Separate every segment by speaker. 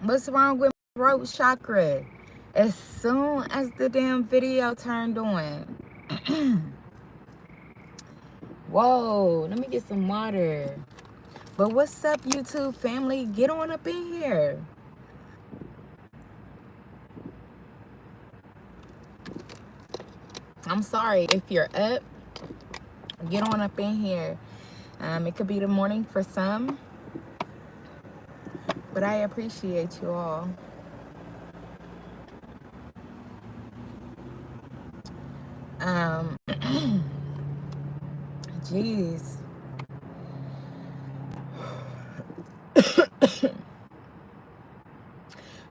Speaker 1: What's wrong with my throat chakra? As soon as the damn video turned on. Whoa, let me get some water. But what's up, YouTube family? Get on up in here. I'm sorry if you're up. Get on up in here. It could be the morning for some, but I appreciate you all. Jeez.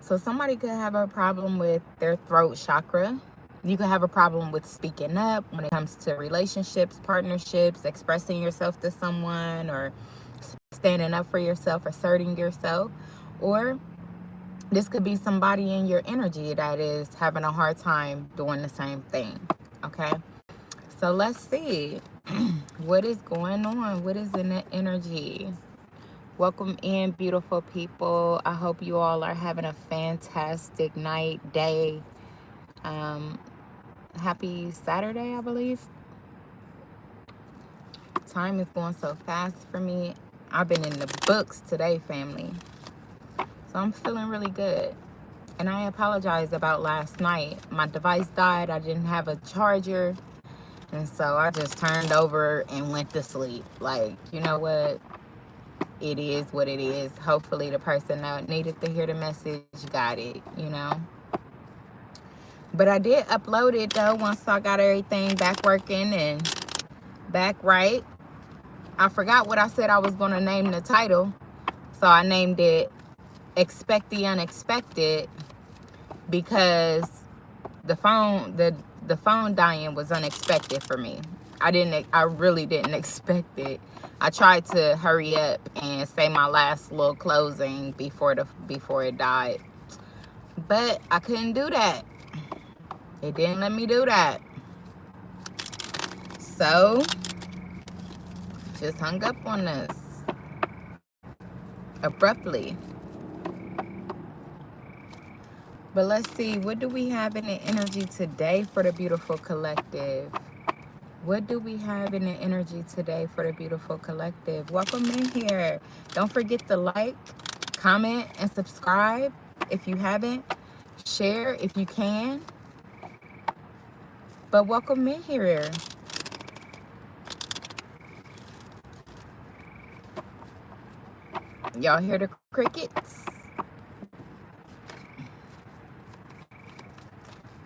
Speaker 1: So somebody could have a problem with their throat chakra. You could have a problem with speaking up when it comes to relationships, partnerships, expressing yourself to someone, or standing up for yourself, asserting yourself. Or this could be somebody in your energy that is having a hard time doing the same thing. Okay? So let's see. What is going on? What is in the energy? Welcome in, beautiful people. I hope you all are having a fantastic night, day. Happy Saturday, I believe. Time is going so fast for me. I've been in the books today, family. So I'm feeling really good. And I apologize about last night. My device died. I didn't have a charger. And so I just turned over and went to sleep. Like, you know what? It is what it is. Hopefully the person that needed to hear the message got it, you know. But I did upload it though once I got everything back working and back right. I forgot what I said I was going to name the title. So I named it Expect the Unexpected because the phone dying was unexpected for me. I really didn't expect it. I tried to hurry up and say my last little closing before it died. But I couldn't do that. It didn't let me do that. So just hung up on us abruptly. But let's see, what do we have in the energy today for the beautiful collective? What do we have in the energy today for the beautiful collective? Welcome in here. Don't forget to like, comment, and subscribe if you haven't. Share if you can. But welcome in here. Y'all hear the crickets?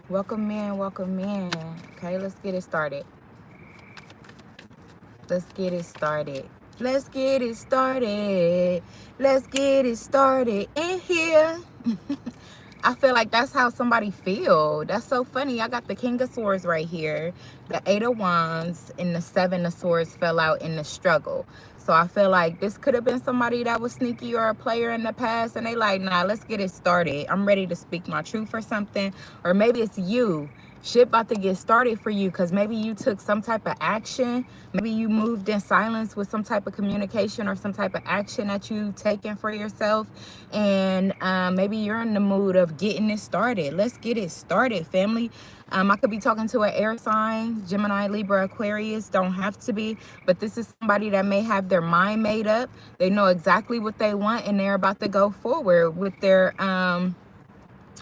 Speaker 1: Welcome in, welcome in. Okay, let's get it started. Let's get it started. Let's get it started. Let's get it started in here. I feel like that's how somebody feel. That's so funny. I got the King of Swords right here, the Eight of Wands, and the Seven of Swords fell out in the struggle. So I feel like this could have been somebody that was sneaky or a player in the past, and they like, nah, let's get it started. I'm ready to speak my truth or something. Or maybe it's you. Shit about to get started for you because maybe you took some type of action. Maybe you moved in silence with some type of communication or some type of action that you taken for yourself. And maybe you're in the mood of getting it started. Let's get it started, family. I could be talking to an air sign, Gemini, Libra, Aquarius. Don't have to be. But this is somebody that may have their mind made up. They know exactly what they want and they're about to go forward with their...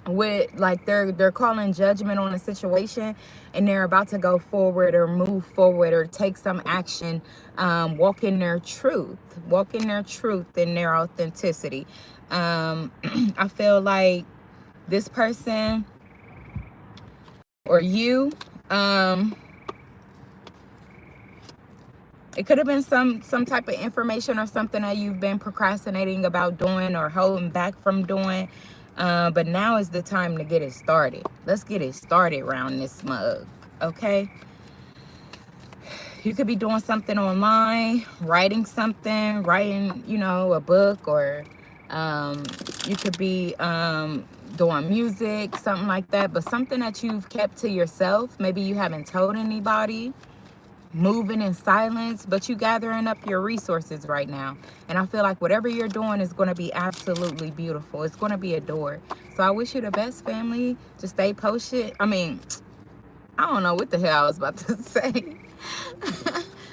Speaker 1: they're calling judgment on a situation and they're about to go forward or move forward or take some action, walk in their truth and their authenticity. I feel like this person or you, it could have been some type of information or something that you've been procrastinating about doing or holding back from doing. But now is the time to get it started. Let's get it started around this mug, okay? You could be doing something online, writing, you know, a book, or you could be doing music, something like that, but something that you've kept to yourself. Maybe you haven't told anybody. moving in silence, but you gathering up your resources right now. And I feel like whatever you're doing is going to be absolutely beautiful. It's going to be adored. So I wish you the best, family. Just stay posted. I don't know what the hell I was about to say.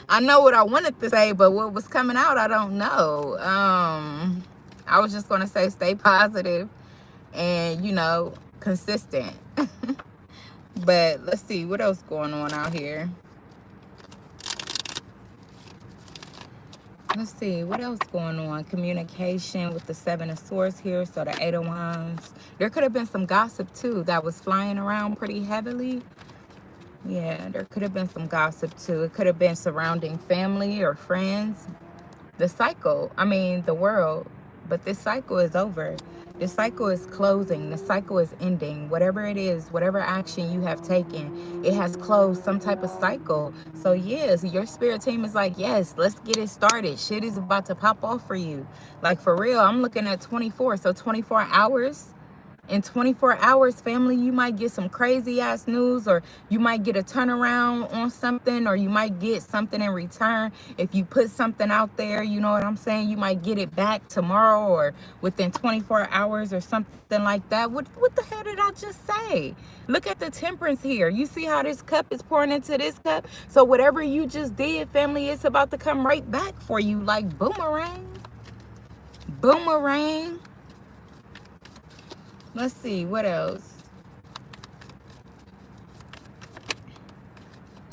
Speaker 1: I know what I wanted to say, but what was coming out, I don't know. I was just going to say stay positive and, consistent. But let's see what else going on out here. Let's see what else going on. Communication with the 7 of Swords here. So the 8 of Wands. There could have been some gossip too that was flying around pretty heavily. Yeah, there could have been some gossip too. It could have been surrounding family or friends. The cycle, the world. But this cycle is over. This cycle is closing. The cycle is ending. Whatever it is, whatever action you have taken, it has closed some type of cycle. So yes, your spirit team is like, yes, let's get it started. Shit is about to pop off for you. Like for real, I'm looking at 24. So 24 hours. In 24 hours, family, you might get some crazy ass news, or you might get a turnaround on something, or you might get something in return. If you put something out there, you know what I'm saying? You might get it back tomorrow or within 24 hours or something like that. What the hell did I just say? Look at the Temperance here. You see how this cup is pouring into this cup? So whatever you just did, family, it's about to come right back for you like boomerang. Boomerang. Let's see, what else?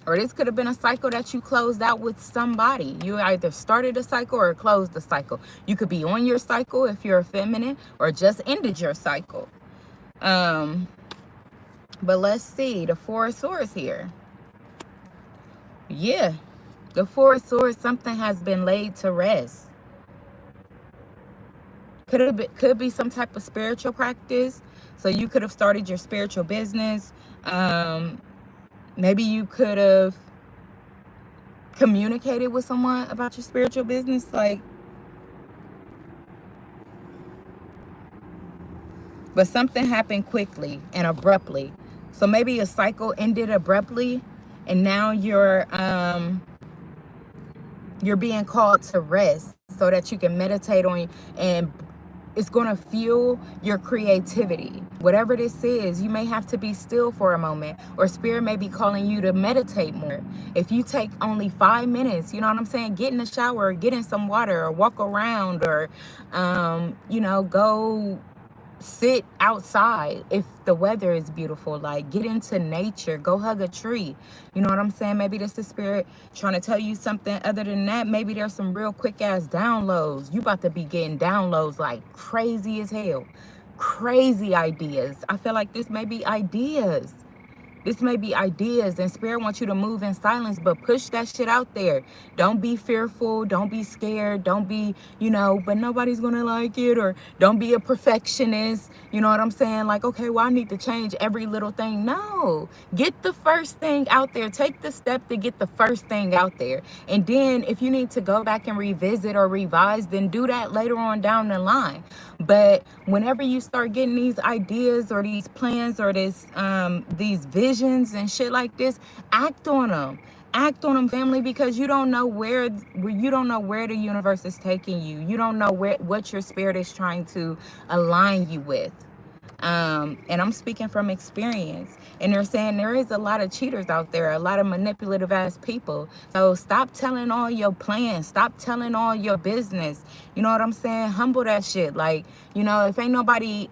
Speaker 1: Or this could have been a cycle that you closed out with somebody. You either started a cycle or closed the cycle. You could be on your cycle if you're a feminine, or just ended your cycle. But let's see, the 4 of Swords here. Yeah, the 4 of Swords, something has been laid to rest. Could be some type of spiritual practice. So you could have started your spiritual business. Maybe you could have communicated with someone about your spiritual business. But something happened quickly and abruptly. So maybe a cycle ended abruptly, and now you're being called to rest so that you can meditate on, and it's going to fuel your creativity. Whatever this is, you may have to be still for a moment, or spirit may be calling you to meditate more. If you take only 5 minutes, you know what I'm saying? Get in the shower, or get in some water, or walk around, or, go sit outside if the weather is beautiful. Like, get into nature, go hug a tree. You know what I'm saying? Maybe this is spirit trying to tell you something other than that. Maybe there's some real quick ass downloads. You about to be getting downloads like crazy as hell. Crazy ideas. I feel like this may be ideas. This may be ideas, and spirit wants you to move in silence, but push that shit out there. Don't be fearful. Don't be scared. Don't be, but nobody's going to like it, or don't be a perfectionist. You know what I'm saying? Like, okay, well, I need to change every little thing. No, get the first thing out there. Take the step to get the first thing out there. And then if you need to go back and revisit or revise, then do that later on down the line. But whenever you start getting these ideas or these plans or these visions and shit like this, act on them. Act on them, family, because you don't know where the universe is taking you. You don't know what your spirit is trying to align you with. And I'm speaking from experience. And they're saying there is a lot of cheaters out there, a lot of manipulative ass people. So stop telling all your plans. Stop telling all your business. You know what I'm saying? Humble that shit. Like, if ain't nobody,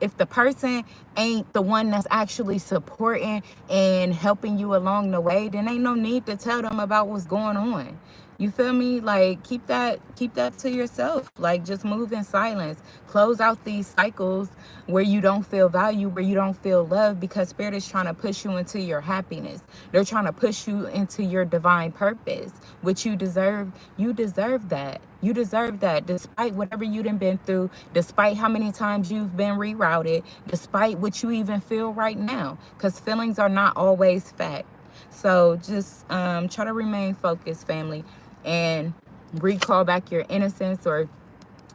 Speaker 1: if the person ain't the one that's actually supporting and helping you along the way, then ain't no need to tell them about what's going on. You feel me? Like, keep that to yourself. Like, just move in silence. Close out these cycles where you don't feel value, where you don't feel love, because spirit is trying to push you into your happiness. They're trying to push you into your divine purpose, which you deserve. You deserve that. You deserve that, despite whatever you done been through, despite how many times you've been rerouted, despite what you even feel right now, because feelings are not always fact. So just try to remain focused, family, and recall back your innocence. Or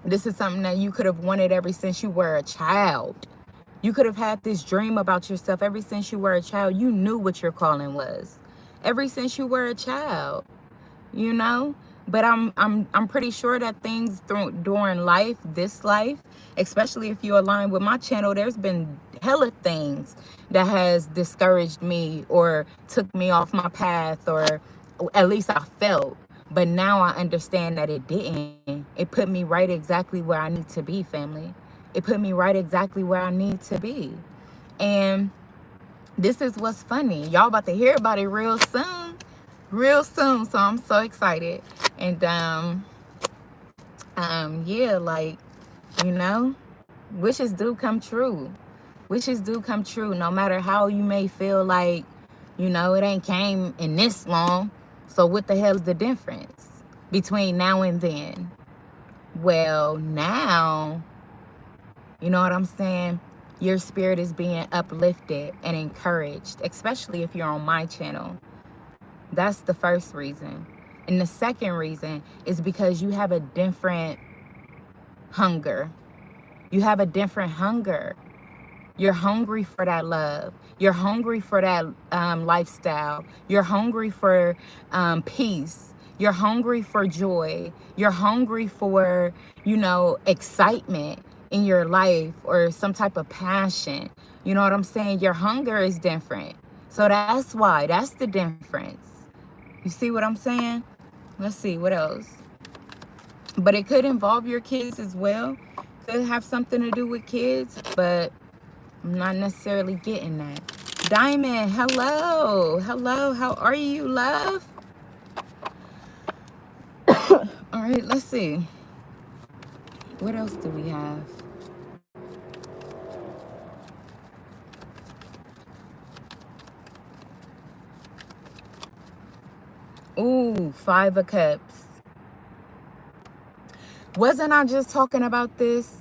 Speaker 1: this is something that you could have wanted ever since you were a child. You could have had this dream about yourself ever since you were a child. You knew what your calling was. ever since you were a child, you know. But I'm pretty sure that things during life, this life, especially if you align with my channel, there's been hella things that has discouraged me or took me off my path, or at least I felt. But now I understand that it didn't. It put me right exactly where I need to be, family. It put me right exactly where I need to be. And this is what's funny. Y'all about to hear about it real soon. Real soon. So I'm so excited. And yeah, like, you know, wishes do come true. Wishes do come true, no matter how you may feel like, you know, it ain't came in this long. So what the hell is the difference between now and then? Well, now, you know what I'm saying? Your spirit is being uplifted and encouraged, especially if you're on my channel. That's the first reason. And the second reason is because you have a different hunger. You have a different hunger. You're hungry for that love. You're hungry for that lifestyle. You're hungry for peace. You're hungry for joy. You're hungry for, you know, excitement in your life or some type of passion. You know what I'm saying? Your hunger is different. So that's why. That's the difference. You see what I'm saying? Let's see, what else? But it could involve your kids as well. Could have something to do with kids, but I'm not necessarily getting that. Diamond, hello. Hello, how are you, love? All right, let's see. What else do we have? Ooh, 5 of Cups. Wasn't I just talking about this?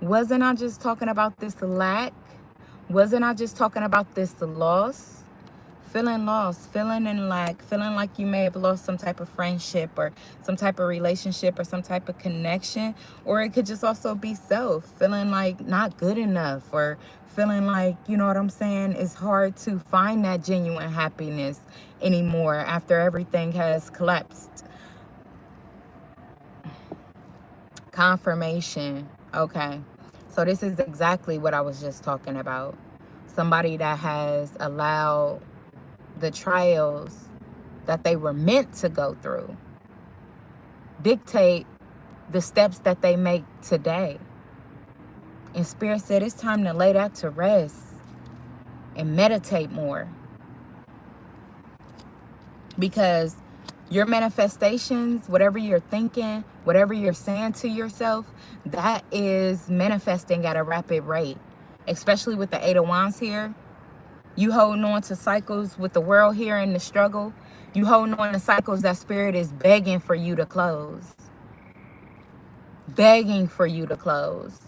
Speaker 1: Wasn't I just talking about this lack? Wasn't I just talking about this loss? Feeling lost, feeling in lack, feeling like you may have lost some type of friendship or some type of relationship or some type of connection. Or it could just also be self, feeling like not good enough, or feeling like, you know what I'm saying, it's hard to find that genuine happiness anymore after everything has collapsed. Confirmation. Okay. So this is exactly what I was just talking about. Somebody that has allowed the trials that they were meant to go through dictate the steps that they make today. And Spirit said it's time to lay that to rest and meditate more. Because your manifestations, whatever you're thinking, whatever you're saying to yourself, that is manifesting at a rapid rate. Especially with the 8 of Wands here. You holding on to cycles with the world here in the struggle. You holding on to cycles that Spirit is begging for you to close. Begging for you to close.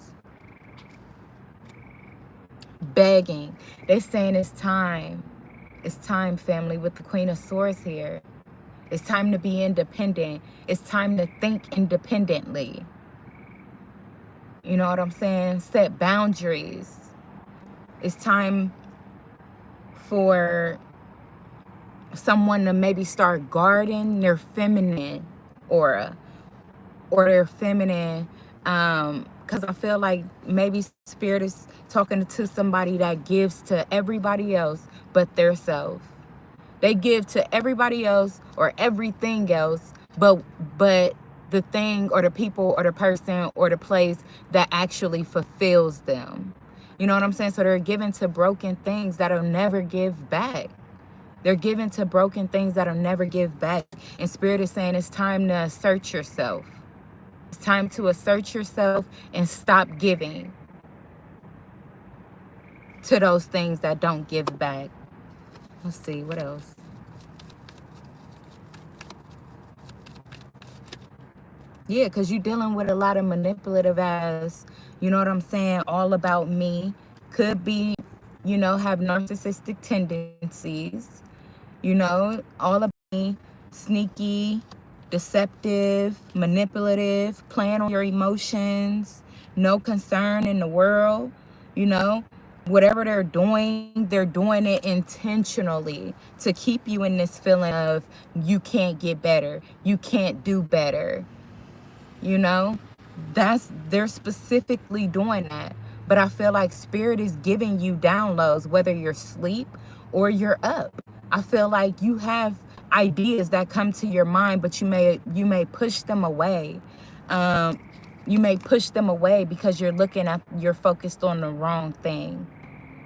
Speaker 1: Begging. They're saying it's time. It's time, family, with the Queen of Swords here. It's time to be independent. It's time to think independently. You know what I'm saying? Set boundaries. It's time for someone to maybe start guarding their feminine aura or their feminine, because I feel like maybe Spirit is talking to somebody that gives to everybody else but their self. They give to everybody else or everything else, but the thing or the people or the person or the place that actually fulfills them. You know what I'm saying? So they're given to broken things that'll never give back. They're given to broken things that'll never give back. And Spirit is saying it's time to assert yourself. It's time to assert yourself and stop giving to those things that don't give back. Let's see, what else? Yeah, because you're dealing with a lot of manipulative ass, you know what I'm saying, all about me. Could be, you know, have narcissistic tendencies, you know, all about me, sneaky, deceptive, manipulative, playing on your emotions, no concern in the world, you know. Whatever they're doing it intentionally to keep you in this feeling of you can't get better, you can't do better. You know, they're specifically doing that. But I feel like spirit is giving you downloads, whether you're asleep or you're up. I feel like you have ideas that come to your mind, but you may push them away. Um, you may push them away because you're focused on the wrong thing.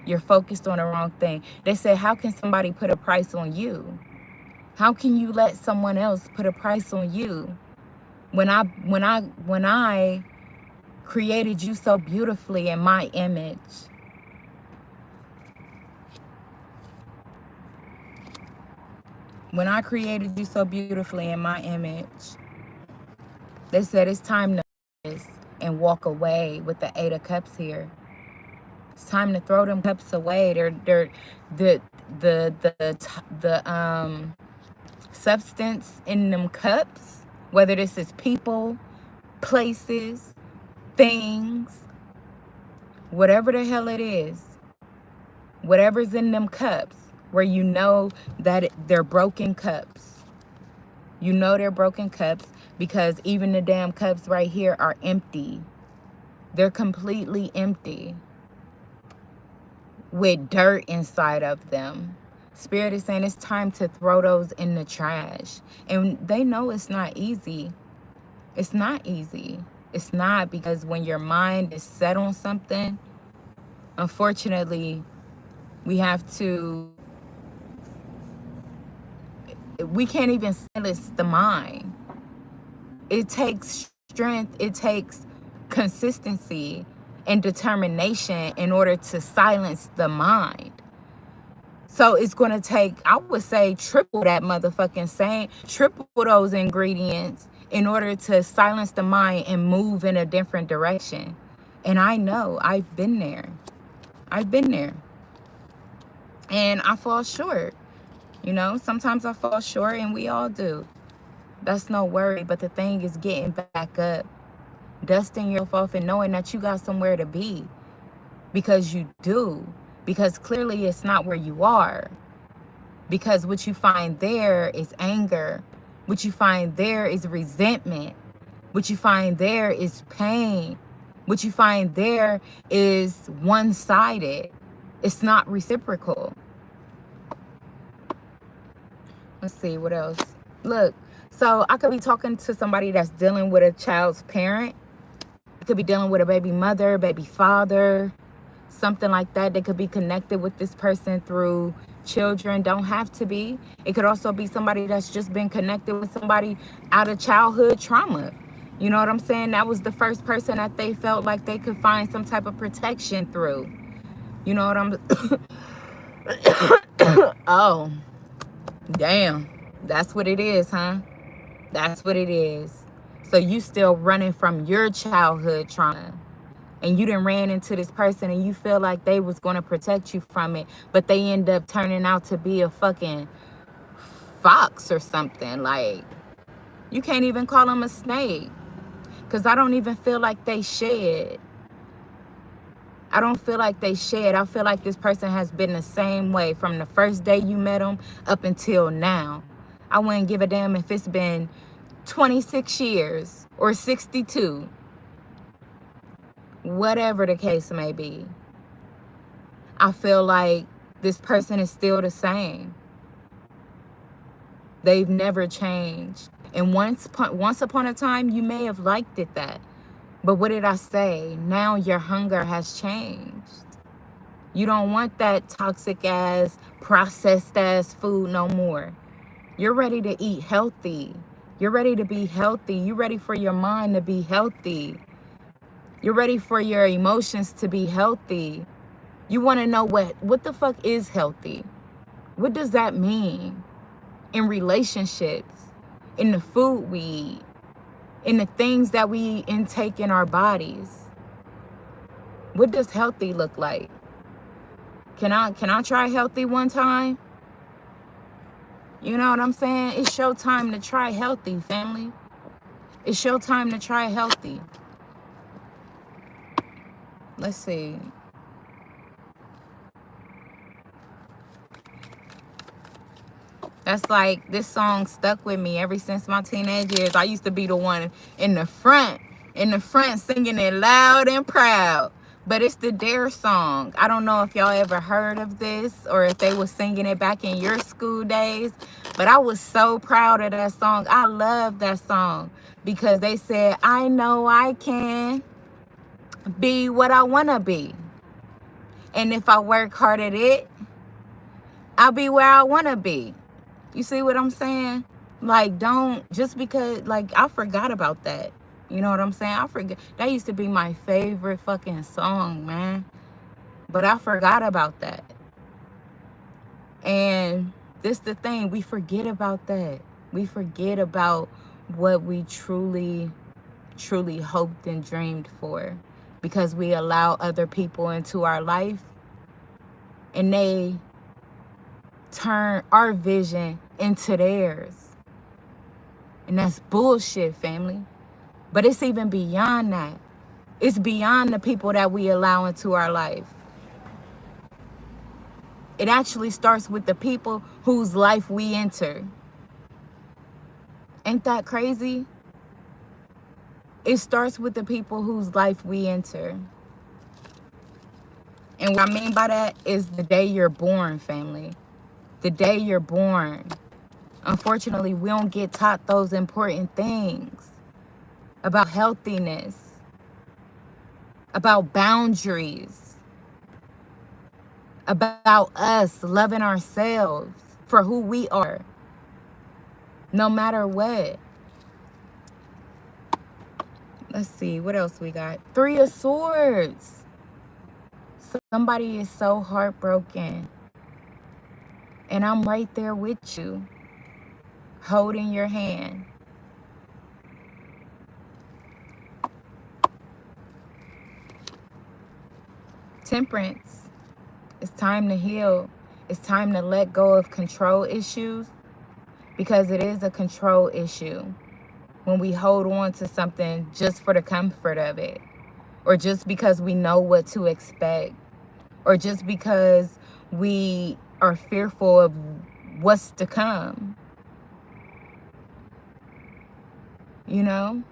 Speaker 1: You're focused on the wrong thing. They say, how can somebody put a price on you? How can you let someone else put a price on you? When I created you so beautifully in my image. When I created you so beautifully in my image, they said it's time to and walk away with the 8 of Cups here. It's time to throw them cups away. They're the substance in them cups, whether this is people, places, things, whatever the hell it is, whatever's in them cups, where you know that they're broken cups. You know they're broken cups because even the damn cups right here are empty. They're completely empty with dirt inside of them. Spirit is saying it's time to throw those in the trash. And they know it's not easy. It's not easy. It's not, because when your mind is set on something, unfortunately, we can't even silence the mind. It takes strength, it takes consistency and determination in order to silence the mind. So it's going to take, I would say, triple that motherfucking saying, triple those ingredients in order to silence the mind and move in a different direction. And I know, I've been there. And I fall short. You know, sometimes I fall short, and we all do. That's no worry. But the thing is getting back up, dusting yourself off, and knowing that you got somewhere to be. Because you do. Because clearly it's not where you are. Because what you find there is anger. What you find there is resentment. What you find there is pain. What you find there is one-sided. It's not reciprocal. Let's see, what else? Look, so I could be talking to somebody that's dealing with a child's parent. It could be dealing with a baby mother, baby father, something like that. They could be connected with this person through children. Don't have to be. It could also be somebody that's just been connected with somebody out of childhood trauma. You know what I'm saying? That was the first person that they felt like they could find some type of protection through. You know what I'm... Oh, damn. That's what it is, huh? That's what it is. So you still running from your childhood trauma. And you done ran into this person and you feel like they was going to protect you from it. But they end up turning out to be a fucking fox or something. Like, you can't even call them a snake. Because I don't even feel like they shed. I don't feel like they shed. I feel like this person has been the same way from the first day you met them up until now. I wouldn't give a damn if it's been 26 years or 62. Whatever the case may be. I feel like this person is still the same. They've never changed. And once upon a time, you may have liked it that. But what did I say? Now your hunger has changed. You don't want that toxic ass, processed ass food no more. You're ready to eat healthy. You're ready to be healthy. You're ready for your mind to be healthy. You're ready for your emotions to be healthy. You want to know what the fuck is healthy? What does that mean? In relationships, in the food we eat, in the things that we intake in our bodies. What does healthy look like? Can I try healthy one time? You know what I'm saying? It's your time to try healthy, family. It's your time to try healthy. Let's see. That's like, this song stuck with me ever since my teenage years. I used to be the one in the front, singing it loud and proud. But it's the Dare song. I don't know if y'all ever heard of this or if they were singing it back in your school days. But I was so proud of that song. I love that song because they said, I know I can be what I want to be. And if I work hard at it, I'll be where I want to be. You see what I'm saying? Like, don't, just because, like, I forgot about that. You know what I'm saying? I forget. That used to be my favorite fucking song, man. But I forgot about that. And this the thing. We forget about that. We forget about what we truly, truly hoped and dreamed for. Because we allow other people into our life. And they turn our vision into theirs. And that's bullshit, family. But it's even beyond that. It's beyond the people that we allow into our life. It actually starts with the people whose life we enter. Ain't that crazy? It starts with the people whose life we enter. And what I mean by that is the day you're born, family. The day you're born. Unfortunately, we don't get taught those important things about healthiness, about boundaries, about us loving ourselves for who we are, no matter what. Let's see, what else we got? 3 of Swords. Somebody is so heartbroken, and I'm right there with you, holding your hand. Temperance. It's time to heal. It's time to let go of control issues, because it is a control issue when we hold on to something just for the comfort of it, or just because we know what to expect, or just because we are fearful of what's to come. You know?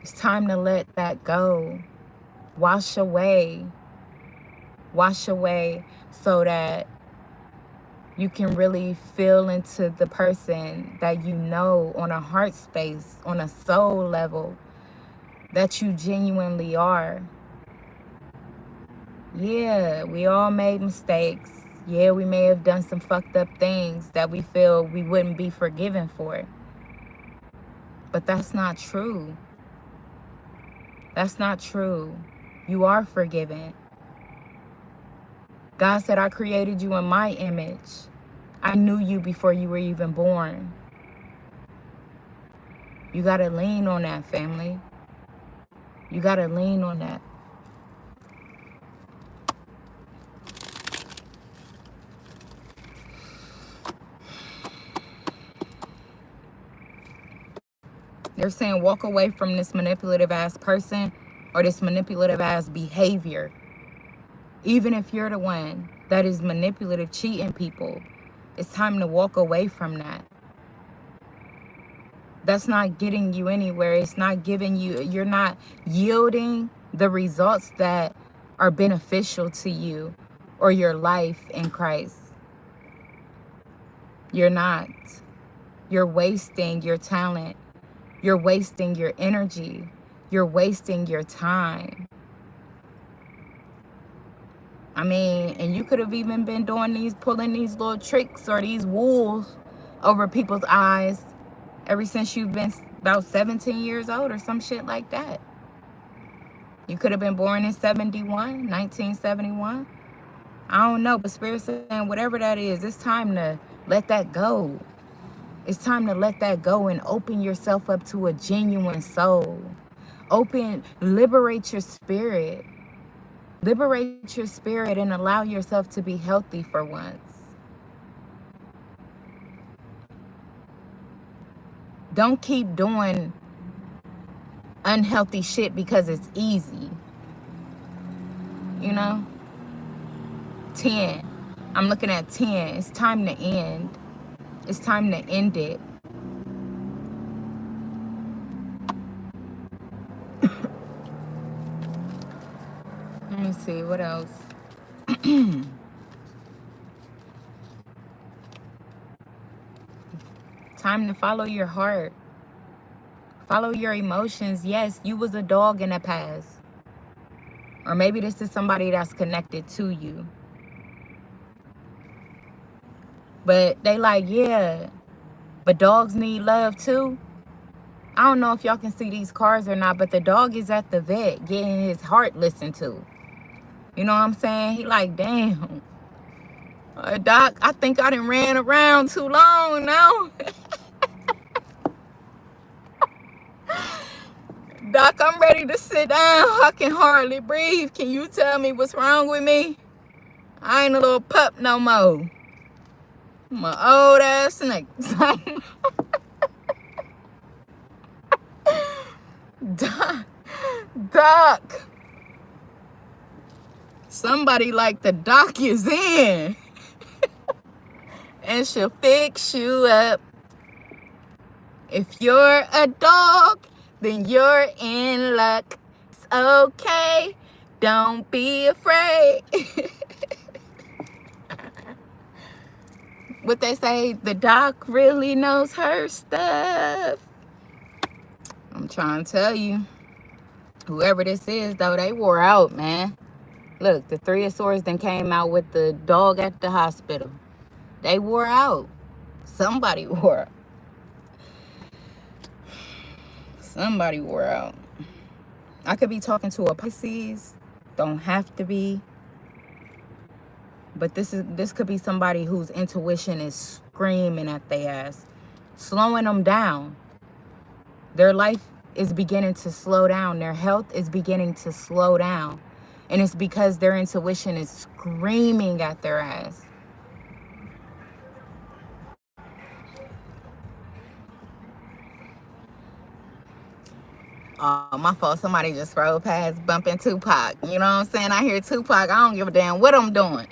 Speaker 1: It's time to let that go. Wash away so that you can really feel into the person that you know on a heart space, on a soul level, that you genuinely are. Yeah, we all made mistakes. Yeah, we may have done some fucked up things that we feel we wouldn't be forgiven for. But that's not true. That's not true. You are forgiven. God said, I created you in my image. I knew you before you were even born. You got to lean on that, family. You got to lean on that. They're saying walk away from this manipulative ass person or this manipulative ass behavior. Even if you're the one that is manipulative, cheating people, it's time to walk away from that. That's not getting you anywhere. It's not giving you, you're not yielding the results that are beneficial to you or your life in Christ. You're not. You're wasting your talent. You're wasting your energy. You're wasting your time. I mean, and you could have even been doing pulling these little tricks or these wools over people's eyes ever since you've been about 17 years old or some shit like that. You could have been born in 1971. I don't know, but Spirit's saying whatever that is, it's time to let that go. It's time to let that go and open yourself up to a genuine soul. Liberate your spirit. Liberate your spirit and allow yourself to be healthy for once. Don't keep doing unhealthy shit because it's easy. You know? 10. I'm looking at 10. It's time to end. It's time to end it. Let me see, what else? Time to follow your heart. Follow your emotions. Yes, you was a dog in the past. Or maybe this is somebody that's connected to you. But they like, yeah, but dogs need love too. I don't know if y'all can see these cars or not, but the dog is at the vet getting his heart listened to. You know what I'm saying? He like, damn. Doc, I think I done ran around too long now. Doc, I'm ready to sit down. I can hardly breathe. Can you tell me what's wrong with me? I ain't a little pup no more. I'm an old ass snake. Doc. Somebody like the doc is in. And she'll fix you up. If you're a dog, then you're in luck. It's okay. Don't be afraid. What they say, the doc really knows her stuff. I'm trying to tell you. Whoever this is, though, they wore out, man. Look, the Three of Swords then came out with the dog at the hospital. They wore out. Somebody wore out. Somebody wore out. I could be talking to a Pisces. Don't have to be. But this could be somebody whose intuition is screaming at their ass, slowing them down. Their life is beginning to slow down. Their health is beginning to slow down. And it's because their intuition is screaming at their ass. Oh, my fault. Somebody just rode past bumping Tupac. You know what I'm saying? I hear Tupac. I don't give a damn what I'm doing.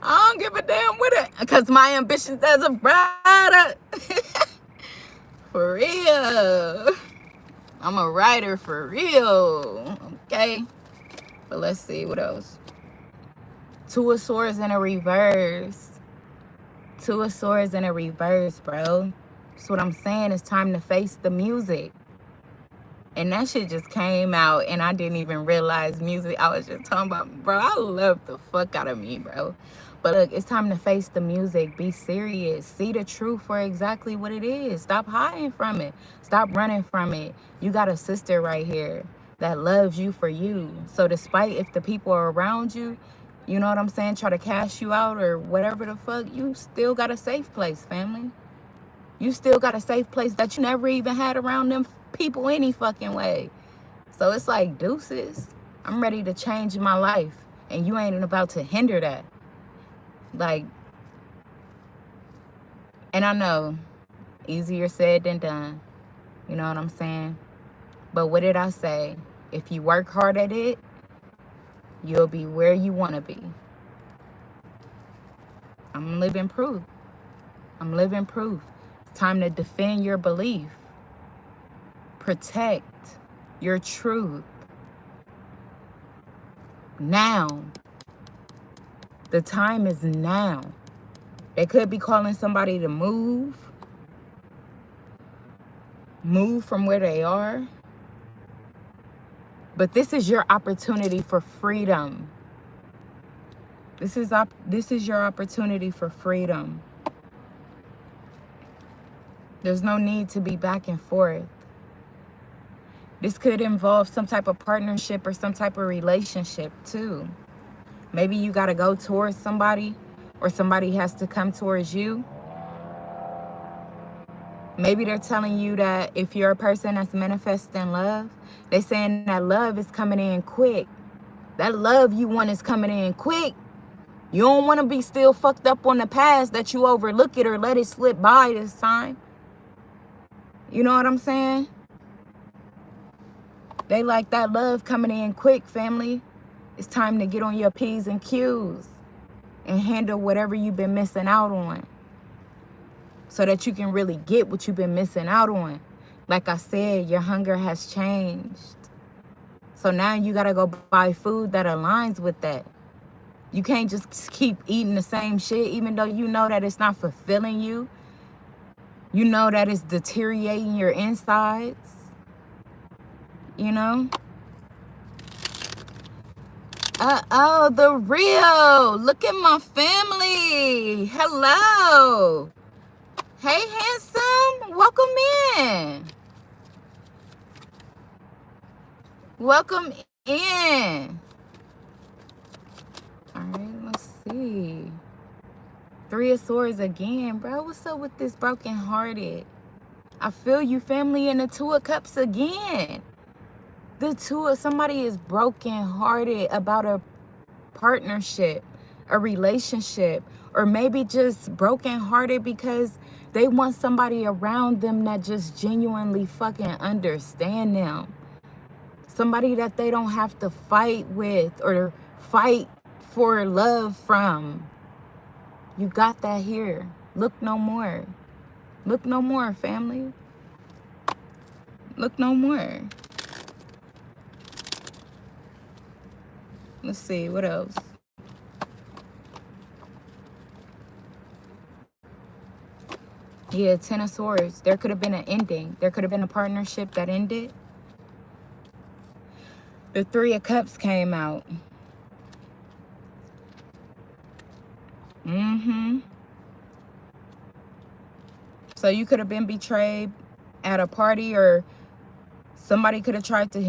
Speaker 1: I don't give a damn what it. Because my ambitions as a writer. For real. I'm a writer for real. Okay. But let's see what else. Two of Swords in a reverse. Two of Swords in a reverse, bro. That's what I'm saying. It's time to face the music. And that shit just came out and I didn't even realize music. I was just talking about, bro, I love the fuck out of me, bro. But look, it's time to face the music. Be serious. See the truth for exactly what it is. Stop hiding from it. Stop running from it. You got a sister right here that loves you for you. So despite if the people are around you, you know what I'm saying, try to cash you out or whatever the fuck, you still got a safe place, family. You still got a safe place that you never even had around them people any fucking way. So it's like, deuces. I'm ready to change my life. And you ain't about to hinder that. Like, and I know, easier said than done. You know what I'm saying? But what did I say? If you work hard at it, you'll be where you want to be. I'm living proof. I'm living proof. It's time to defend your belief. Protect your truth. Now. The time is now. They could be calling somebody to move. Move from where they are. But this is your opportunity for freedom. This is your opportunity for freedom. There's no need to be back and forth. This could involve some type of partnership or some type of relationship too. Maybe you got to go towards somebody or somebody has to come towards you. Maybe they're telling you that if you're a person that's manifesting love, they're saying that love is coming in quick. That love you want is coming in quick. You don't want to be still fucked up on the past that you overlook it or let it slip by this time. You know what I'm saying? They like that love coming in quick, family. It's time to get on your P's and Q's and handle whatever you've been missing out on, so that you can really get what you've been missing out on. Like I said, your hunger has changed. So now you got to go buy food that aligns with that. You can't just keep eating the same shit, even though you know that it's not fulfilling you. You know that it's deteriorating your insides. You know? Uh-oh, the real. Look at my family. Hello. Hey, handsome. Welcome in. Welcome in. All right, let's see. 3 of Swords again, bro. What's up with this brokenhearted? I feel you, family. And the 2 of Cups again. Somebody is brokenhearted about a partnership, a relationship, or maybe just brokenhearted because they want somebody around them that just genuinely fucking understand them. Somebody that they don't have to fight with or fight for love from. You got that here. Look no more. Look no more, family. Look no more. Let's see, what else? Yeah, 10 of Swords. There could have been an ending. There could have been a partnership that ended. The 3 of Cups came out. So you could have been betrayed at a party, or somebody could have tried to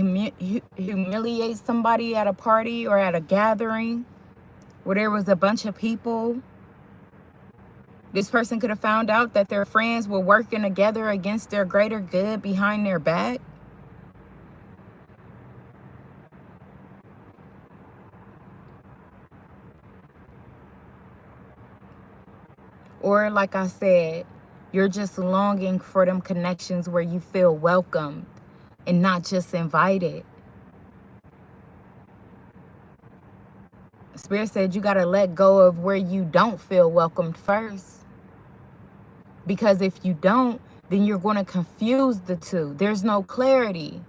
Speaker 1: humiliate somebody at a party or at a gathering where there was a bunch of people. This person could have found out that their friends were working together against their greater good behind their back. Or like I said, you're just longing for them connections where you feel welcomed and not just invited. Spirit said you got to let go of where you don't feel welcomed first. Because if you don't, then you're going to confuse the two. There's no clarity.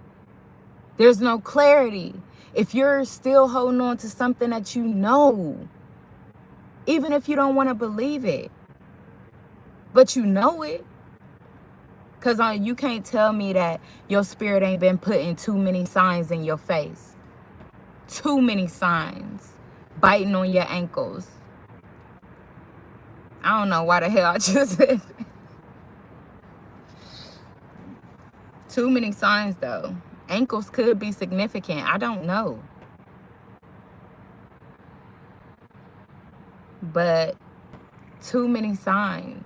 Speaker 1: There's no clarity. If you're still holding on to something that you know, even if you don't want to believe it, but you know it, because you can't tell me that your spirit ain't been putting too many signs in your face. Too many signs. Biting on your ankles. I don't know why the hell I just said that. Too many signs, though. Ankles could be significant. I don't know. But too many signs.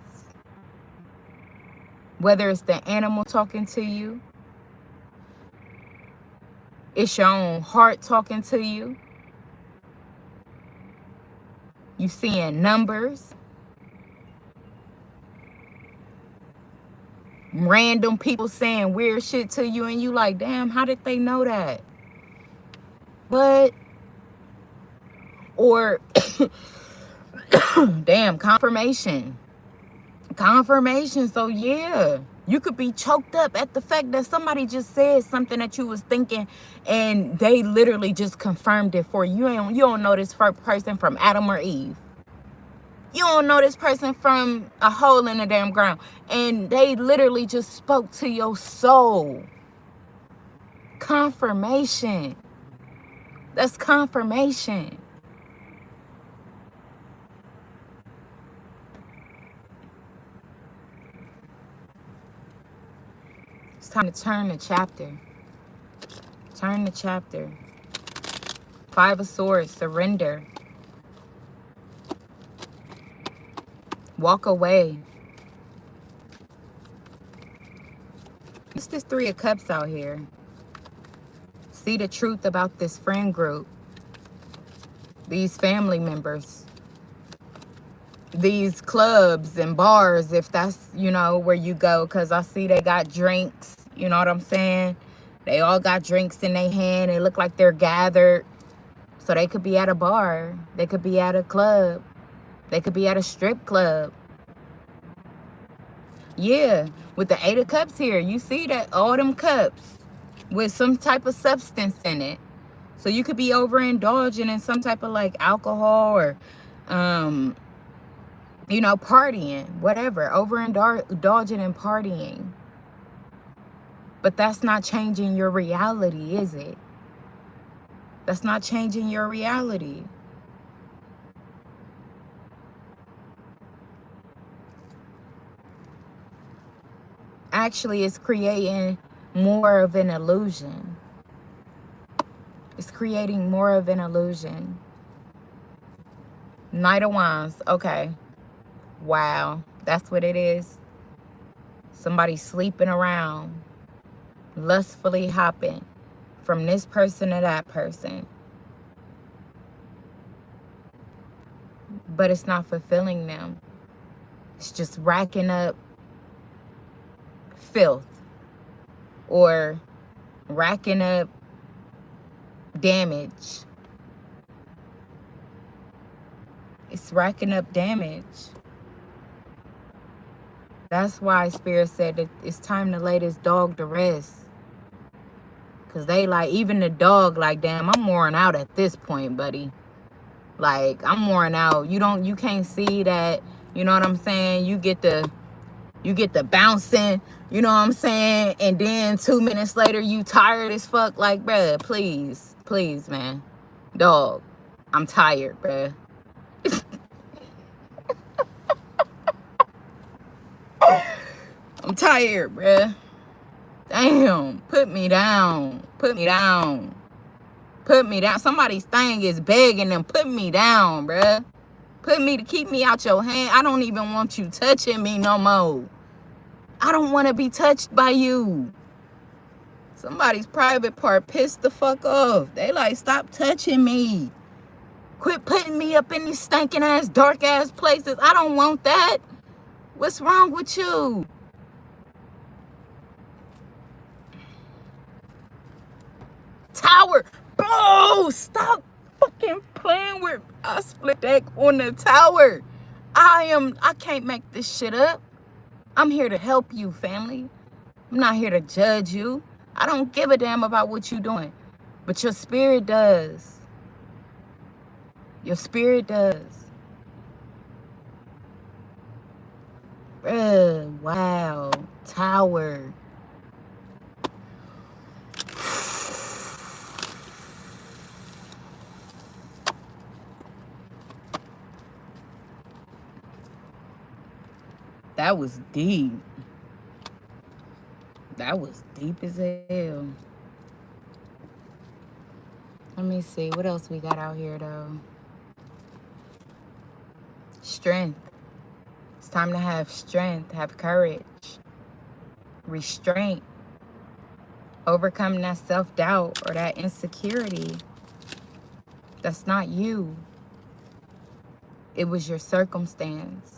Speaker 1: Whether it's the animal talking to you, it's your own heart talking to you. You seeing numbers. Random people saying weird shit to you, and you like, damn, how did they know that? But, or, damn, confirmation. Confirmation. So yeah, you could be choked up at the fact that somebody just said something that you was thinking, and they literally just confirmed it for you. You don't know this person from Adam or Eve. You don't know this person from a hole in the damn ground, and they literally just spoke to your soul. Confirmation. That's confirmation. It's time to turn the chapter. Turn the chapter. 5 of Swords, surrender. Walk away. It's this 3 of Cups out here. See the truth about this friend group. These family members. These clubs and bars, if that's, you know, where you go. Because I see they got drinks. You know what I'm saying? They all got drinks in their hand. They look like they're gathered. So they could be at a bar. They could be at a club. They could be at a strip club. Yeah, with the 8 of Cups here, you see that all them cups with some type of substance in it. So you could be overindulging in some type of like alcohol or, you know, partying, whatever, overindulging and partying. But that's not changing your reality, is it? That's not changing your reality. Actually, it's creating more of an illusion. It's creating more of an illusion. Knight of Wands. Okay. Wow. That's what it is. Somebody sleeping around, lustfully hopping from this person to that person. But it's not fulfilling them. It's just racking up filth or racking up damage. It's racking up damage. That's why Spirit said that it's time to lay this dog to rest. Because they like, even the dog like, damn, I'm worn out at this point, buddy. Like, I'm worn out. You can't see that, you know what I'm saying? You get the bouncing, you know what I'm saying? And then 2 minutes later, you tired as fuck. Like, bruh, please, man. Dog, I'm tired, bruh. I'm tired, bruh. Damn, put me down. Put me down. Put me down. Somebody's thing is begging them. Put me down, bruh. Keep me out your hand. I don't even want you touching me no more. I don't want to be touched by you. Somebody's private part pissed the fuck off. They like, stop touching me. Quit putting me up in these stinking ass, dark ass places. I don't want that. What's wrong with you? Tower. Bro, stop fucking playing with a split deck on the tower. I can't make this shit up. I'm here to help you, family. I'm not here to judge you. I don't give a damn about what you're doing. But your spirit does. Your spirit does. Bruh, wow. Tower. That was deep. That was deep as hell. Let me see. What else we got out here, though? Strength. It's time to have strength, have courage, restraint, overcome that self-doubt or that insecurity. That's not you. It was your circumstance.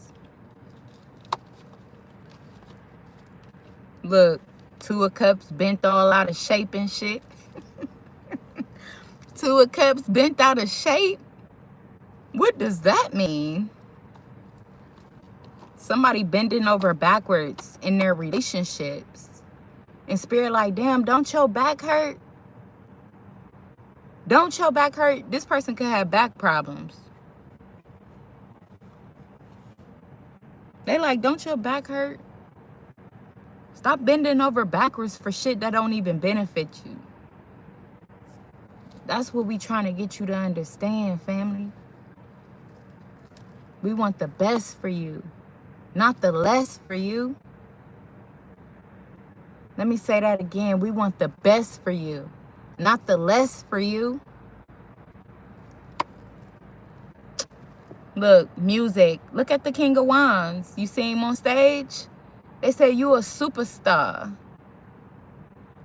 Speaker 1: Look, 2 of Cups bent all out of shape and shit. 2 of Cups bent out of shape? What does that mean? Somebody bending over backwards in their relationships. And Spirit like, damn, don't your back hurt? Don't your back hurt? This person could have back problems. They like, don't your back hurt? Stop bending over backwards for shit that don't even benefit you. That's what we trying to get you to understand, family. We want the best for you, not the less for you. Let me say that again. We want the best for you, not the less for you. Look, music. Look at the King of Wands. You see him on stage? They say you a superstar.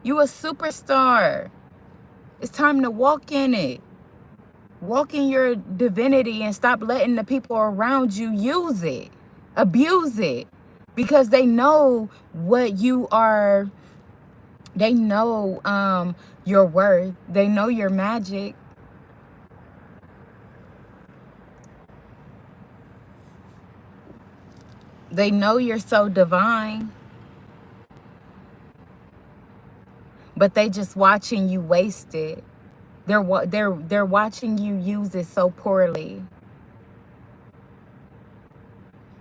Speaker 1: You a superstar. It's time to walk in it. Walk in your divinity and stop letting the people around you use it, abuse it, because they know what you are. They know your worth. They know your magic. They know you're so divine, but they just watching you waste it. They're watching you use it so poorly.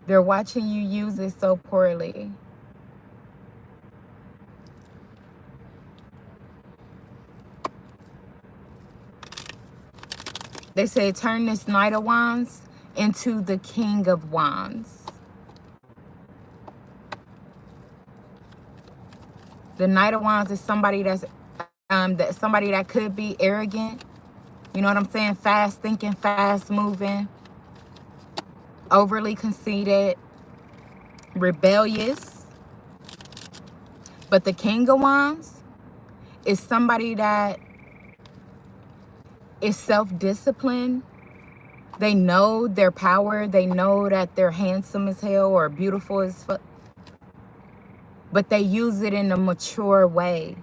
Speaker 1: They're watching you use it so poorly. They say turn this Knight of Wands into the King of Wands. The Knight of Wands is somebody that's somebody that could be arrogant. You know what I'm saying? Fast thinking, fast moving, overly conceited, rebellious. But the King of Wands is somebody that is self-disciplined. They know their power. They know that they're handsome as hell or beautiful as fuck. But they use it in a mature way.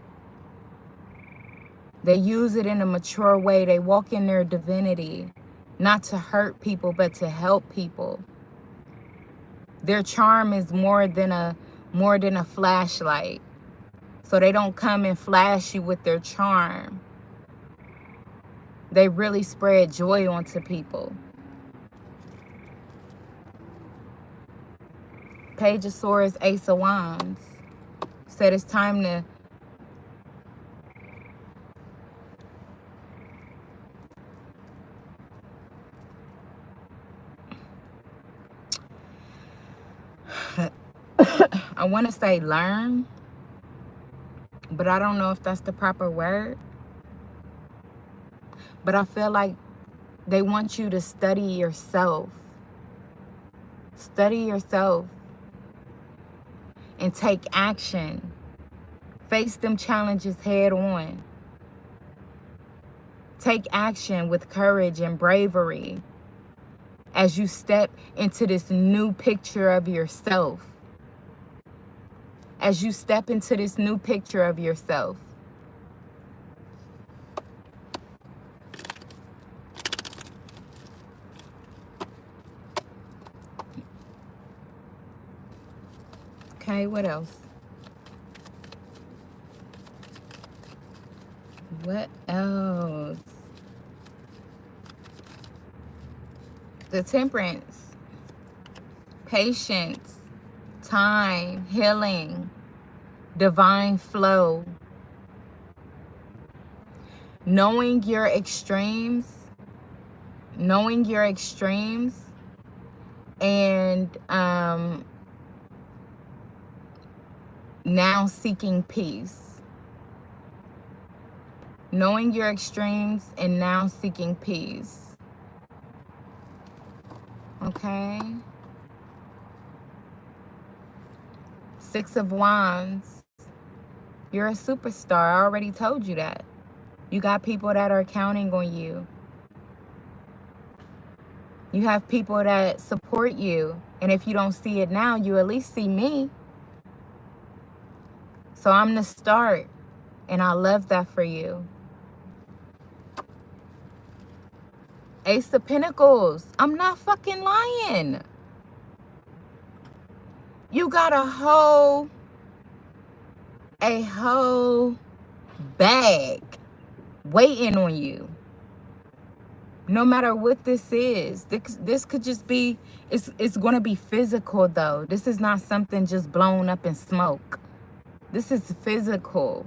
Speaker 1: They use it in a mature way. They walk in their divinity, not to hurt people, but to help people. Their charm is more than a flashlight. So they don't come and flash you with their charm. They really spread joy onto people. Page of Swords, Ace of Wands. Said it's time to I want to say learn, but I don't know if that's the proper word. But I feel like they want you to study yourself. Study yourself and take action. Face them challenges head on. Take action with courage and bravery as you step into this new picture of yourself. As you step into this new picture of yourself. Okay, what else? What else? The Temperance. Patience. Time. Healing. Divine flow. Knowing your extremes. Knowing your extremes. And now seeking peace. Knowing your extremes and now seeking peace. Okay. Six of Wands. You're a superstar. I already told you that. You got people that are counting on you. You have people that support you. And if you don't see it now, you at least see me. So I'm the start. And I love that for you. Ace of Pentacles. I'm not fucking lying. You got a whole bag waiting on you. No matter what this is. This could just be, it's going to be physical though. This is not something just blown up in smoke. This is physical.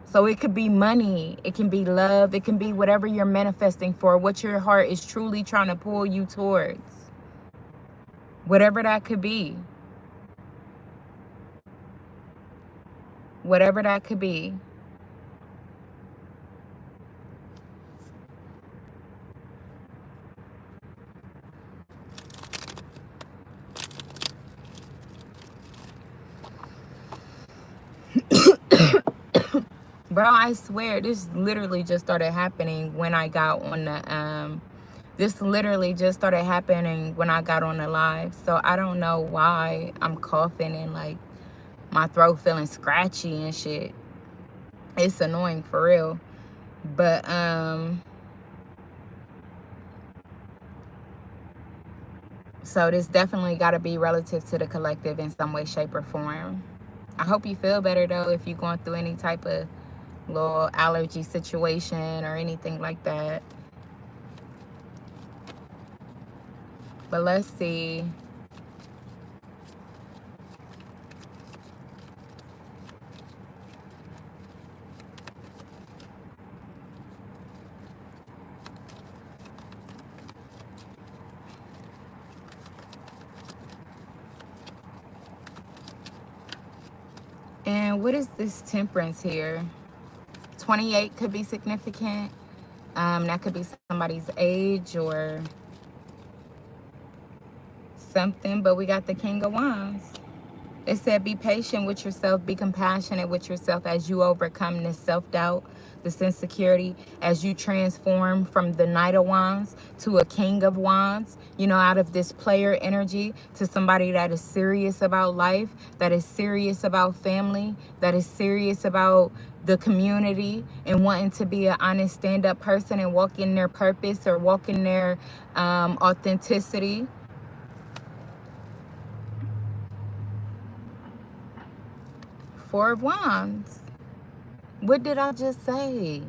Speaker 1: So it could be money, it can be love, it can be whatever you're manifesting for, what your heart is truly trying to pull you towards. Whatever that could be. Whatever that could be. Bro, I swear, this literally just started happening when I got on the, this literally just started happening when I got on the live. So I don't know why I'm coughing and like my throat feeling scratchy and shit. It's annoying for real. But, So this definitely got to be relative to the collective in some way, shape, or form. I hope you feel better, though, if you're going through any type of little allergy situation or anything like that. But let's see. And what is this temperance here? 28 could be significant. That could be somebody's age or something. But we got the King of Wands. It said, be patient with yourself, be compassionate with yourself as you overcome this self-doubt, this insecurity, as you transform from the Knight of Wands to a King of Wands, you know, out of this player energy to somebody that is serious about life, that is serious about family, that is serious about the community and wanting to be an honest stand-up person and walk in their purpose or walk in their authenticity. Four of Wands. What did I just say?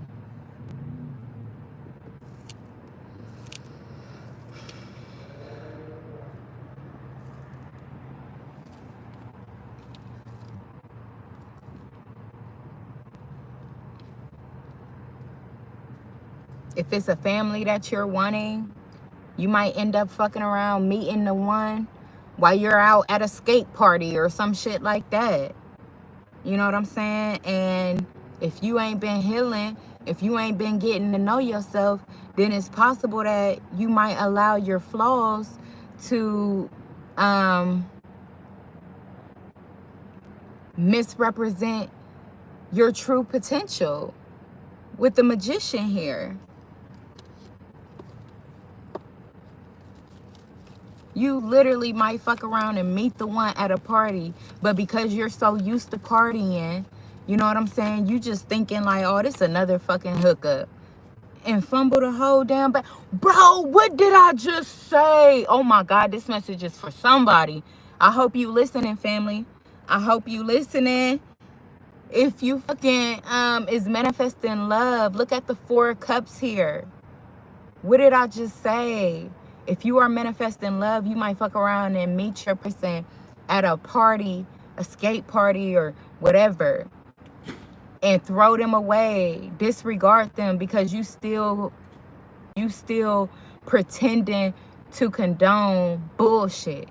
Speaker 1: If it's a family that you're wanting, you might end up fucking around meeting the one while you're out at a skate party or some shit like that. You know what I'm saying? And if you ain't been healing, if you ain't been getting to know yourself, then it's possible that you might allow your flaws to misrepresent your true potential with the Magician here. You literally might fuck around and meet the one at a party, but because you're so used to partying, you know what I'm saying? You just thinking like, oh, this another fucking hookup. And fumble the whole damn back. Bro, what did I just say? Oh my God, this message is for somebody. I hope you listening, family. I hope you listening. If you fucking is manifesting love, look at the Four of Cups here. What did I just say? If you are manifesting love, you might fuck around and meet your person at a party, a skate party or whatever, and throw them away, disregard them because you still pretending to condone bullshit.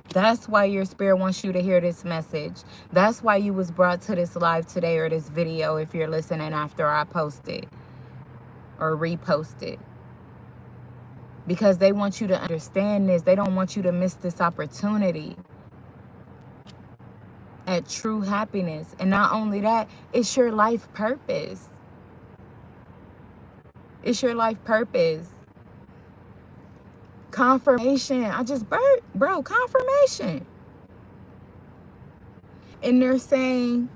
Speaker 1: That's why your spirit wants you to hear this message. That's why you was brought to this live today or this video if you're listening after I post it or repost it. Because they want you to understand this. They don't want you to miss this opportunity at true happiness. And not only that, it's your life purpose. It's your life purpose. Confirmation. I just bro, confirmation. And they're saying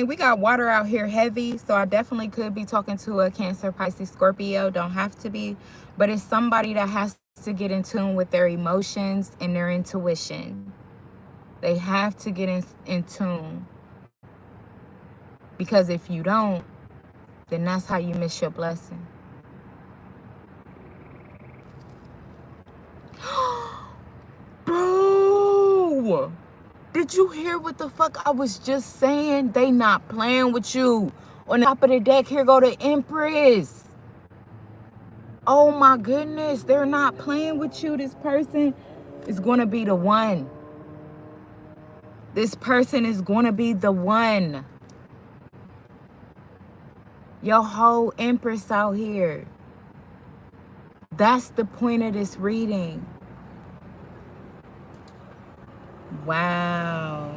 Speaker 1: we got water out here heavy, so I definitely could be talking to a Cancer, Pisces, Scorpio. Don't have to be, but it's somebody that has to get in tune with their emotions and their intuition. They have to get in tune, because if you don't, then that's how you miss your blessing. Bro, did you hear what the fuck I was just saying? They not playing with you. On the top of the deck, here go the Empress. Oh my goodness, they're not playing with you. This person is going to be the one. This person is going to be the one. Your whole Empress out here. That's the point of this reading. Wow.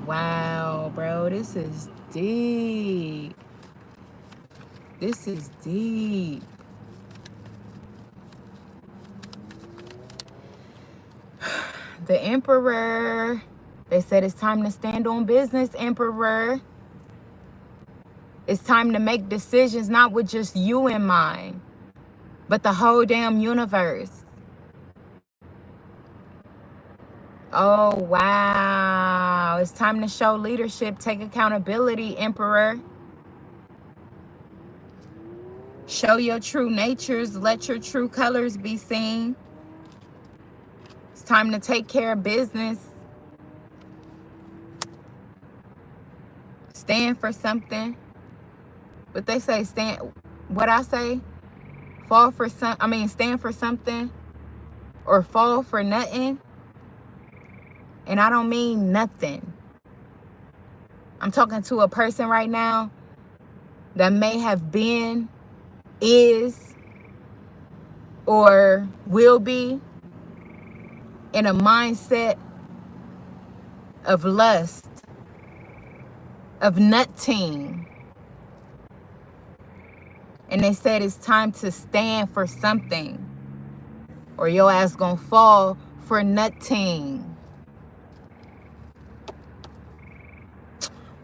Speaker 1: Wow, bro. This is deep. This is deep. The Emperor. They said it's time to stand on business, Emperor. It's time to make decisions not with just you in mind, but the whole damn universe. Oh, wow. It's time to show leadership. Take accountability, Emperor. Show your true natures. Let your true colors be seen. It's time to take care of business. Stand for something. But they say stand, what I say? Stand for something or fall for nothing. And I don't mean nothing. I'm talking to a person right now that may have been, is, or will be in a mindset of lust, of nutting. And they said it's time to stand for something, or your ass gonna fall for nutting.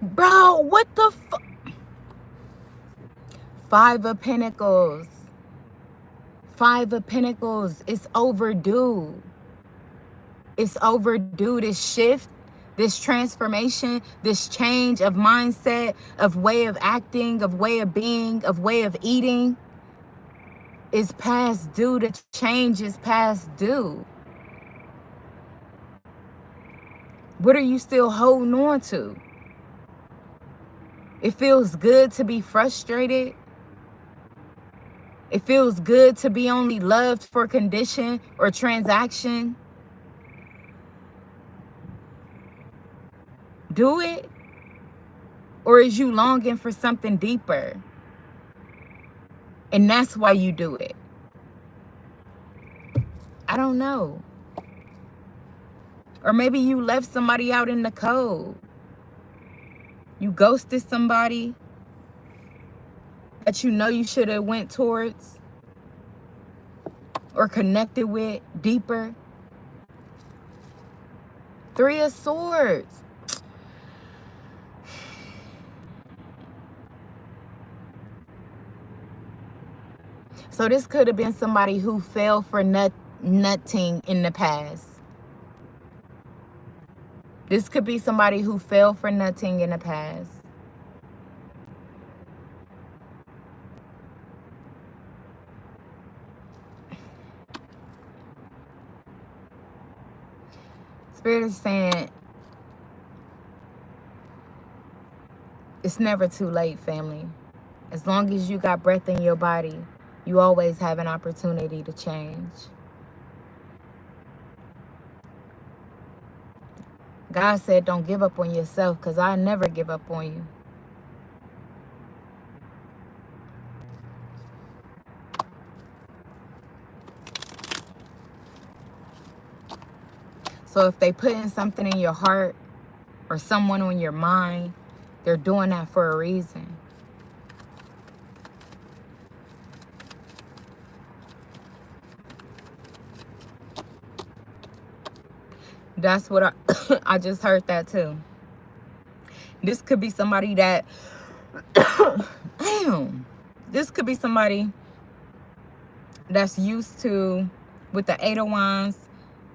Speaker 1: Bro, what the fuck? Five of Pentacles. Five of Pentacles. It's overdue. It's overdue. This shift, this transformation, this change of mindset, of way of acting, of way of being, of way of eating is past due. The change is past due. What are you still holding on to? It feels good to be frustrated. It feels good to be only loved for condition or transaction. Do it? Or is you longing for something deeper? And that's why you do it. I don't know. Or maybe you left somebody out in the cold. You ghosted somebody that you know you should have went towards or connected with deeper. Three of Swords. So this could have been somebody who fell for nutting in the past. This could be somebody who fell for nutting in the past. Spirit is saying it's never too late, family. As long as you got breath in your body, you always have an opportunity to change. God said, don't give up on yourself, because I never give up on you. So if they putting something in your heart or someone on your mind, they're doing that for a reason. That's what I just heard that too. This could be somebody that, damn, this could be somebody that's used to, with the Eight of Wands,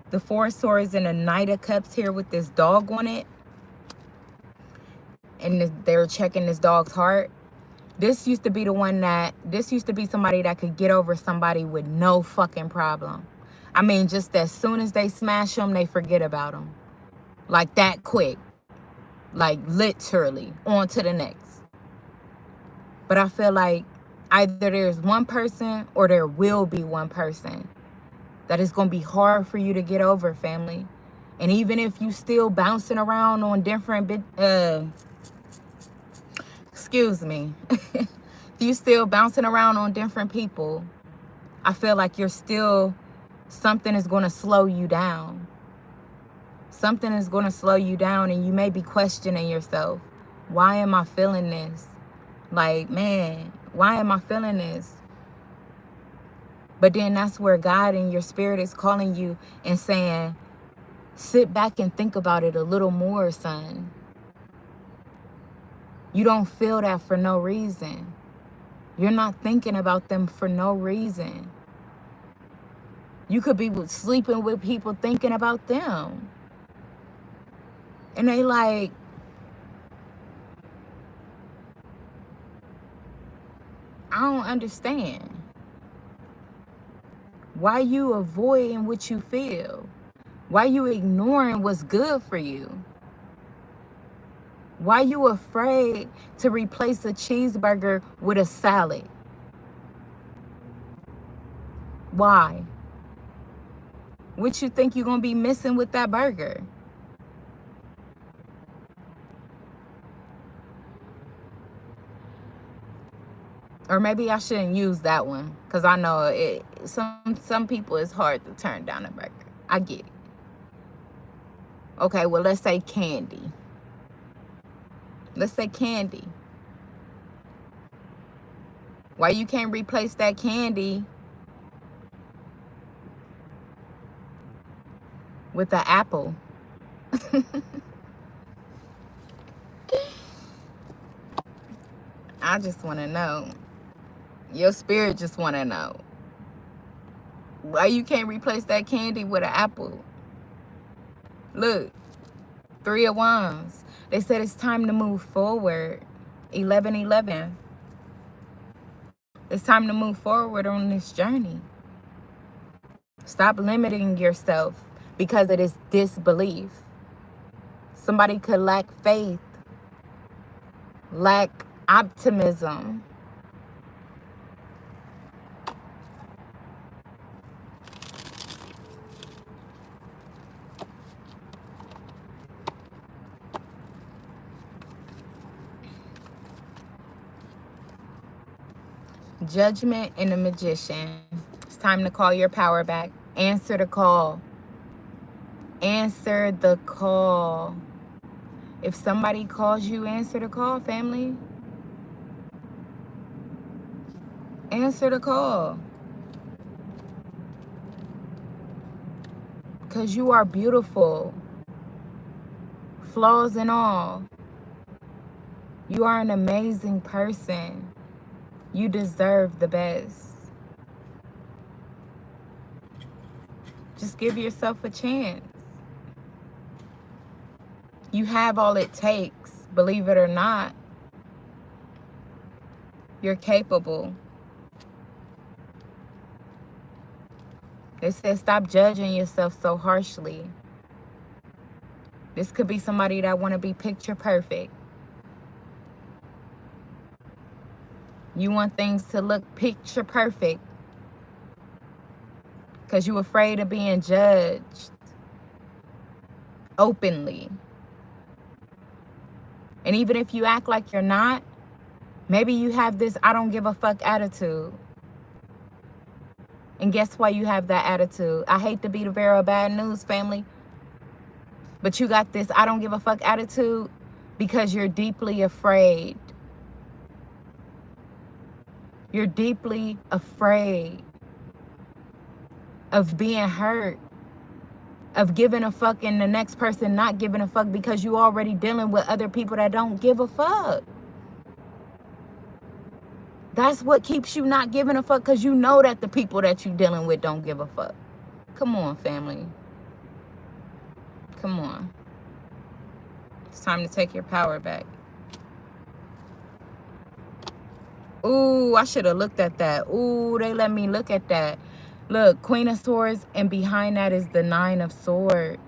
Speaker 1: the Four of Swords, and the Knight of Cups here with this dog on it. And they're checking this dog's heart. This used to be somebody that could get over somebody with no fucking problem. I mean, just as soon as they smash them, they forget about them. Like that quick. Like literally on to the next. But I feel like either there's one person or there will be one person that is going to be hard for you to get over, family. And even if you still bouncing around on different excuse me. If you still bouncing around on different people, I feel like you're still, something is going to slow you down. Something is going to slow you down, and you may be questioning yourself. Why am I feeling this? Like, man, why am I feeling this? But then that's where God and your spirit is calling you and saying, sit back and think about it a little more, son. You don't feel that for no reason. You're not thinking about them for no reason. You could be sleeping with people thinking about them. And they like, I don't understand. Why you avoiding what you feel? Why you ignoring what's good for you? Why you afraid to replace a cheeseburger with a salad? Why? What you think you're going to be missing with that burger? Or maybe I shouldn't use that one, because I know some people it's hard to turn down a burger. I get it. Okay, well, let's say candy. Let's say candy. Why you can't replace that candy with an apple? I just want to know. Your spirit just want to know. Why you can't replace that candy with an apple? Look, 3 of Wands. They said it's time to move forward. 11-11. It's time to move forward on this journey. Stop limiting yourself because it is disbelief. Somebody could lack faith, lack optimism. Judgment and the Magician. It's time to call your power back. Answer the call. Answer the call. If somebody calls you, answer the call, family. Answer the call. Because you are beautiful. Flaws and all. You are an amazing person. You deserve the best. Just give yourself a chance. You have all it takes, believe it or not. You're capable. They said stop judging yourself so harshly. This could be somebody that want to be picture perfect. You want things to look picture perfect because you're afraid of being judged openly. And even if you act like you're not, maybe you have this I don't give a fuck attitude. And guess why you have that attitude? I hate to be the bearer of bad news, family. But you got this I don't give a fuck attitude because you're deeply afraid. You're deeply afraid of being hurt, of giving a fuck and the next person not giving a fuck because you already dealing with other people that don't give a fuck. That's what keeps you not giving a fuck, because you know that the people that you dealing with don't give a fuck. Come on, family. Come on. It's time to take your power back. Ooh, I should have looked at that. Ooh, they let me look at that. Look, Queen of Swords, and behind that is the 9 of Swords.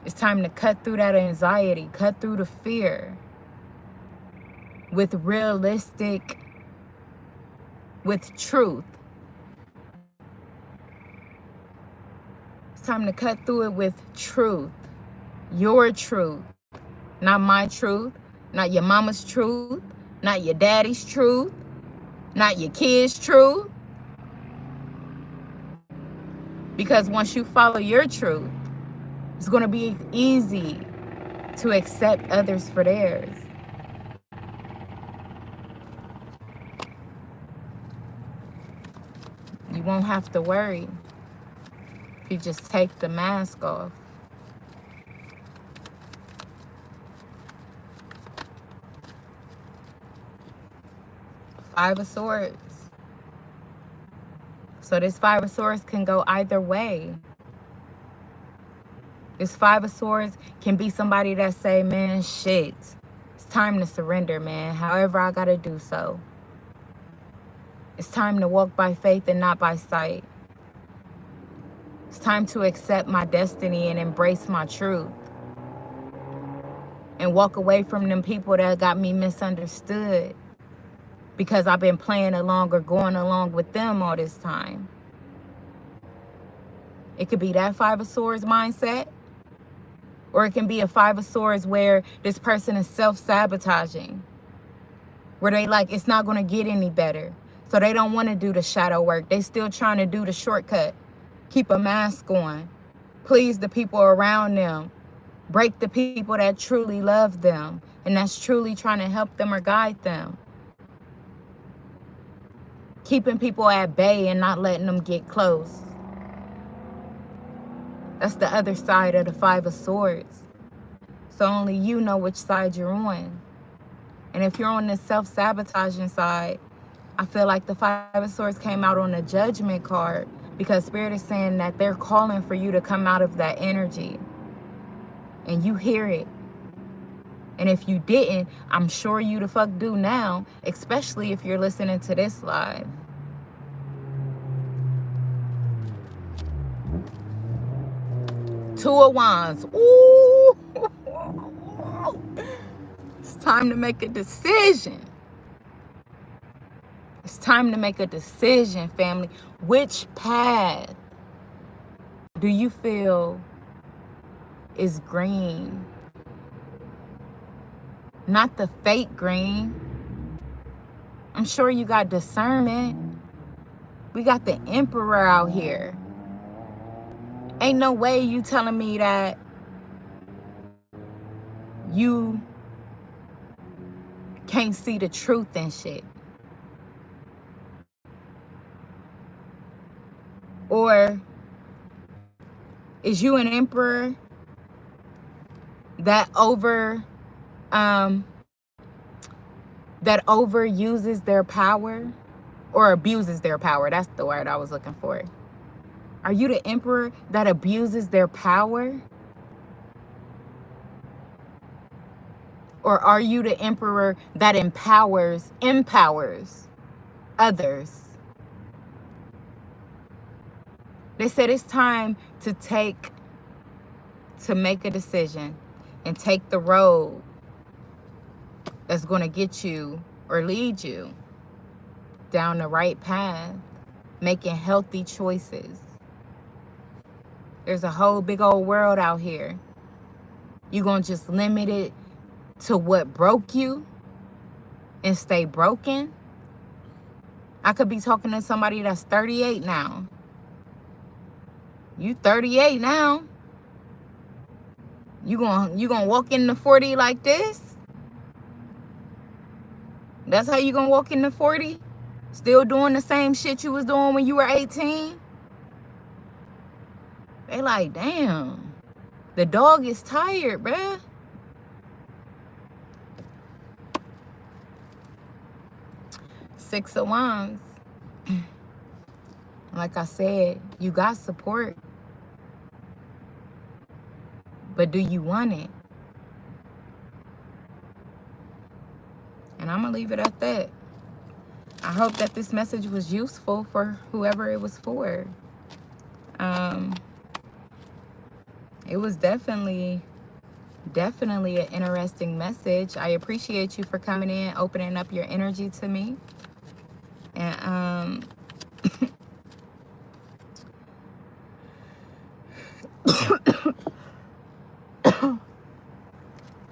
Speaker 1: It's time to cut through that anxiety, cut through the fear with realistic, with truth. It's time to cut through it with truth. Your truth. Not my truth. Not your mama's truth. Not your daddy's truth. Not your kids' truth. Because once you follow your truth, it's going to be easy to accept others for theirs. You won't have to worry if you just take the mask off. Five of Swords. So this Five of Swords can go either way. This Five of Swords can be somebody that say, man, shit, it's time to surrender, man. However I gotta do so. It's time to walk by faith and not by sight. It's time to accept my destiny and embrace my truth. And walk away from them people that got me misunderstood. Because I've been playing along or going along with them all this time. It could be that Five of Swords mindset. Or it can be a Five of Swords where this person is self-sabotaging. Where they like, it's not going to get any better. So they don't want to do the shadow work. They still trying to do the shortcut. Keep a mask on. Please the people around them. Break the people that truly love them. And that's truly trying to help them or guide them. Keeping people at bay and not letting them get close. That's the other side of the Five of Swords. So only you know which side you're on. And if you're on the self-sabotaging side, I feel like the Five of Swords came out on a Judgment card because Spirit is saying that they're calling for you to come out of that energy. And you hear it. And if you didn't, I'm sure you the fuck do now, especially if you're listening to this live. Two of Wands. Ooh. It's time to make a decision. It's time to make a decision, family. Which path do you feel is green? Not the fake green. I'm sure you got discernment. We got the Emperor out here. Ain't no way you telling me that you can't see the truth and shit. Or is you an Emperor that overuses their power or abuses their power? That's the word I was looking for. Are you the Emperor that abuses their power? Or are you the Emperor that empowers others? They said it's time to make a decision and take the road that's going to get you or lead you down the right path, making healthy choices. There's a whole big old world out here. You going to just limit it to what broke you and stay broken? I could be talking to somebody that's 38 now. You 38 now. You gonna walk into 40 like this? That's how you gonna walk into 40? Still doing the same shit you was doing when you were 18? They like, damn, the dog is tired, bruh. Six of Wands. Like I said, you got support. But do you want it? And I'm going to leave it at that. I hope that this message was useful for whoever it was for. It was definitely an interesting message. I appreciate you for coming in, opening up your energy to me. And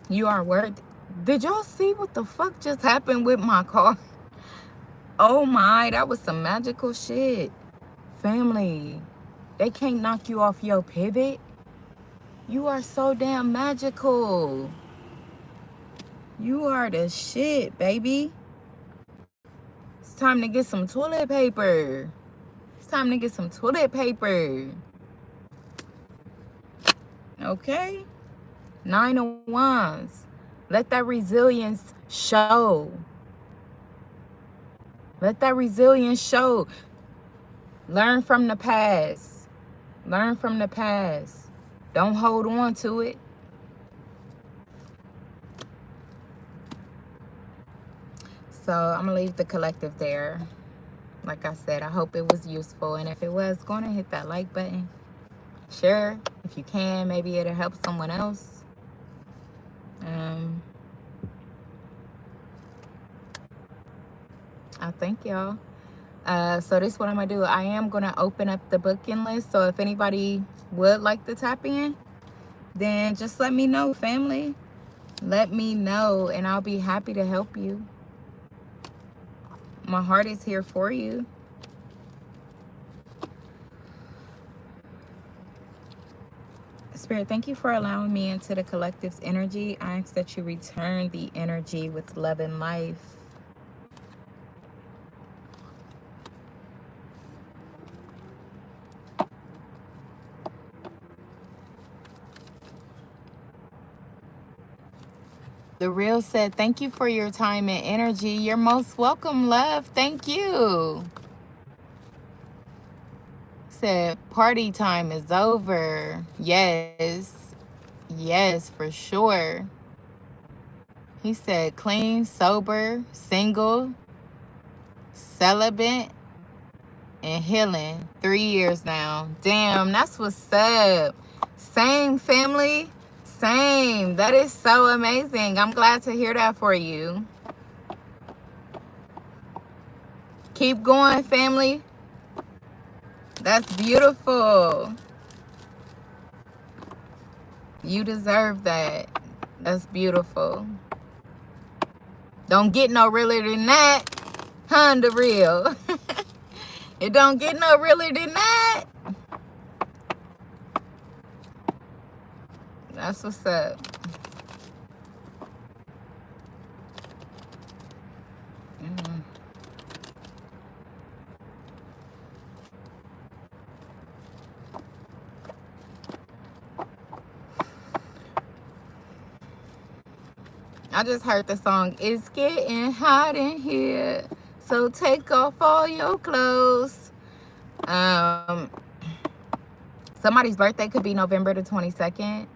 Speaker 1: you are worth. Did y'all see what the fuck just happened with my car? Oh my, that was some magical shit. Family, they can't knock you off your pivot. You are so damn magical. You are the shit, baby. It's time to get some toilet paper. It's time to get some toilet paper. Okay? 9 of Wands. Let that resilience show. Let that resilience show. Learn from the past. Learn from the past. Don't hold on to it. So I'm going to leave the collective there. Like I said, I hope it was useful. And if it was, go on and hit that like button. Share if you can. Maybe it'll help someone else. I thank y'all. So this is what I'm going to do. I am going to open up the booking list. So if anybody would like to tap in, then just let me know, family. Let me know, and I'll be happy to help you. My heart is here for you. Spirit, thank you for allowing me into the collective's energy. I ask that you return the energy with love and life. The Real said, thank you for your time and energy. You're most welcome, love. Thank you. Said, party time is over. Yes. Yes, for sure. He said, clean, sober, single, celibate, and healing. 3 years now. Damn, that's what's up. Same, family. Same. That is so amazing. I'm glad to hear that for you. Keep going, family. That's beautiful. You deserve that. That's beautiful. Don't get no realer than that. Huh, the real. It don't get no realer than that. That's what's up. I just heard the song, it's getting hot in here, so take off all your clothes. Somebody's birthday could be November the 22nd.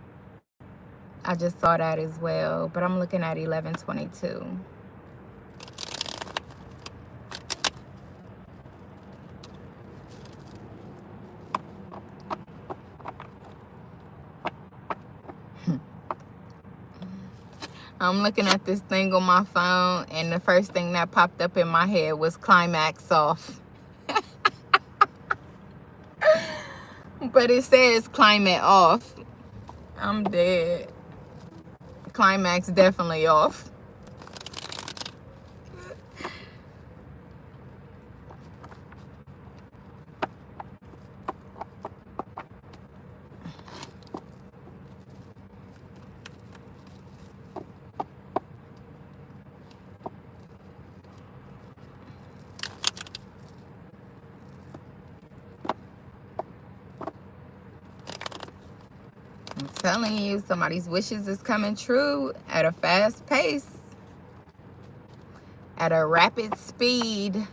Speaker 1: I just saw that as well, but I'm looking at 11/22. I'm looking at this thing on my phone, and the first thing that popped up in my head was climax off. But it says climate off. I'm dead. Climax definitely off. I'm telling you, somebody's wishes is coming true at a fast pace, at a rapid speed.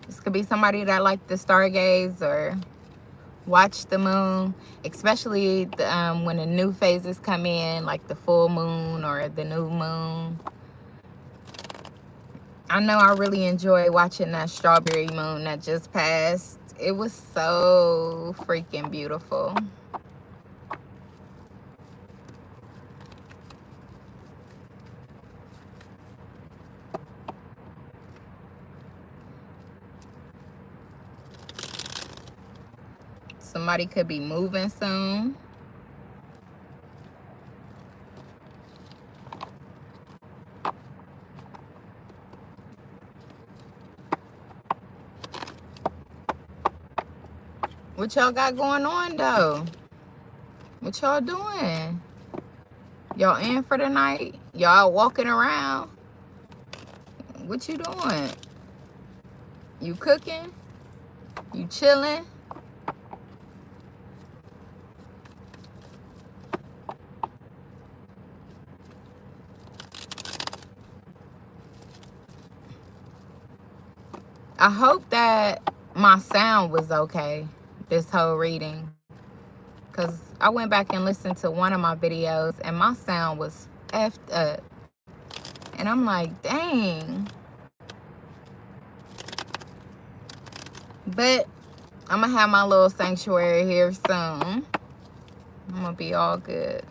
Speaker 1: This could be somebody that like to stargaze or watch the moon, especially when the new phases come in, like the full moon or the new moon. I know I really enjoy watching that strawberry moon that just passed. It was so freaking beautiful. Somebody could be moving soon. What y'all got going on though? What y'all doing? Y'all in for the night? Y'all walking around? What you doing? You cooking? You chilling? I hope that my sound was okay this whole reading, because I went back and listened to one of my videos and my sound was effed up. And I'm like, dang. But I'm going to have my little sanctuary here soon. I'm going to be all good.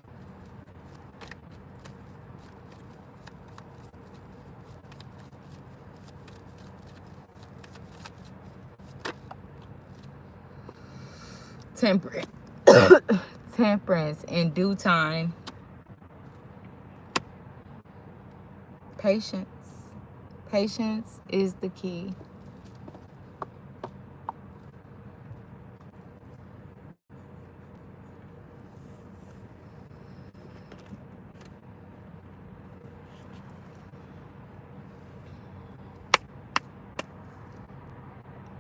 Speaker 1: Temperance. Temperance in due time. Patience. Patience is the key.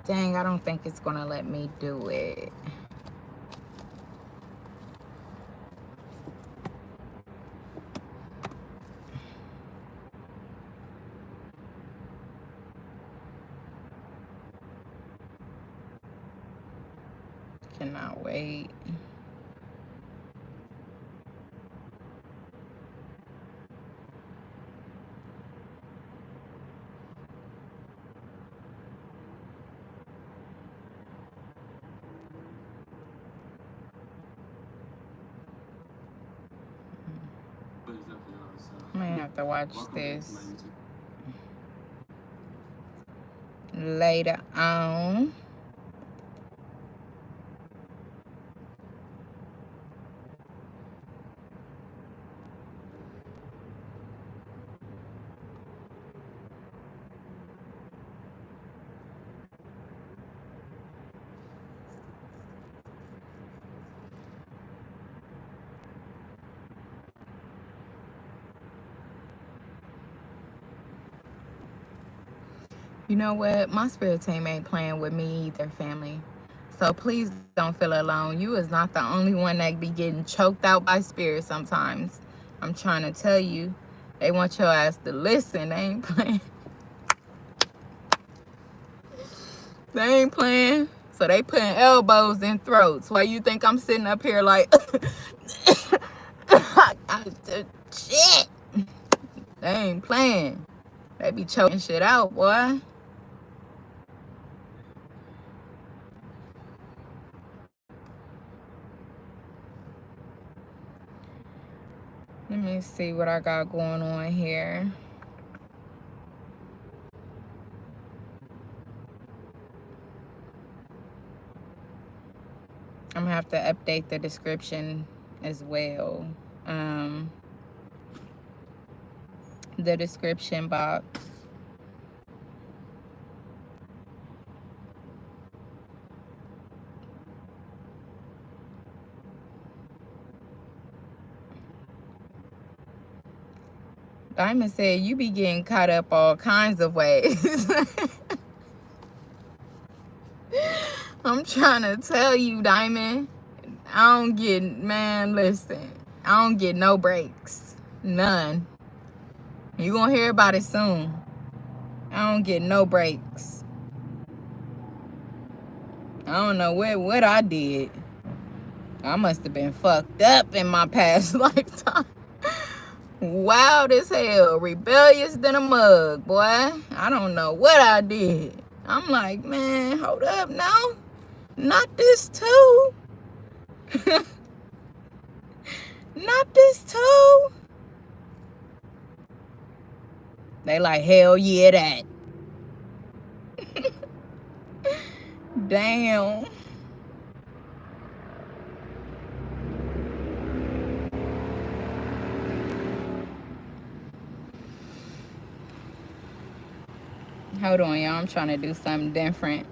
Speaker 1: Dang, I don't think it's gonna let me do it. Cannot wait. I might have to watch this later on. You know what? My spirit team ain't playing with me either, family. So please don't feel alone. You is not the only one that be getting choked out by spirit sometimes. I'm trying to tell you. They want your ass to listen. They ain't playing. They ain't playing. So they putting elbows in throats. Why you think I'm sitting up here like... shit. They ain't playing. They be choking shit out, boy. Let me see what I got going on here. I'm gonna have to update the description as well. The description box. Diamond said you be getting caught up all kinds of ways. I'm trying to tell you, Diamond. I don't get, man, listen. I don't get no breaks. None. You gonna hear about it soon. I don't get no breaks. I don't know what I did. I must have been fucked up in my past lifetime. Wild as hell, rebellious than a mug, boy. I don't know what I did. I'm like, man, hold up now. Not this too. Not this too. They like, hell yeah, that. Damn. Hold on, y'all. I'm trying to do something different.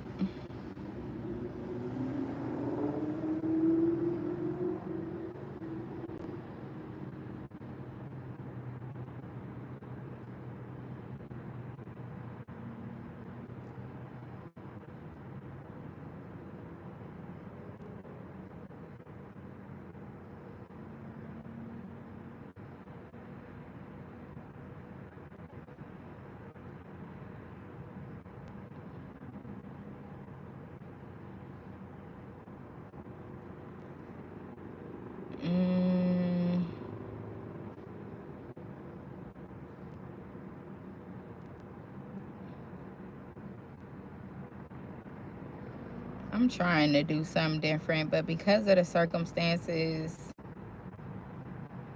Speaker 1: I'm trying to do something different, but because of the circumstances,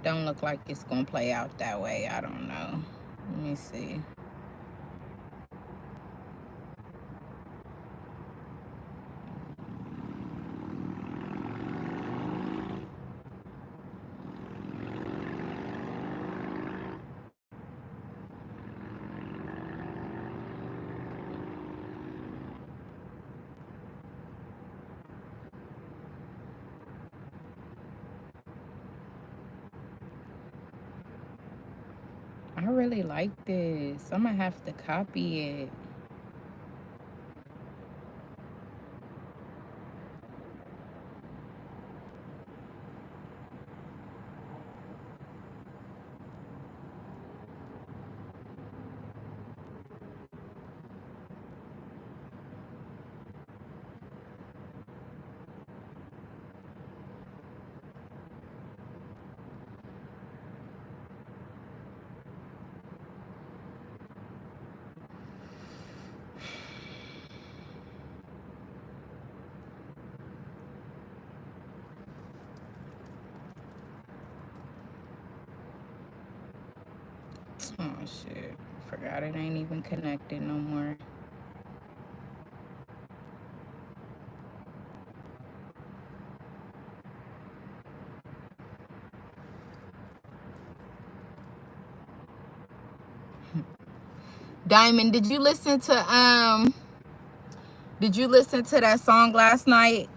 Speaker 1: don't look like it's gonna play out that way. I don't know. Let me see. I really like this. I'm gonna have to copy it. Oh shit. Forgot it ain't even connected no more. Diamond, did you listen to that song last night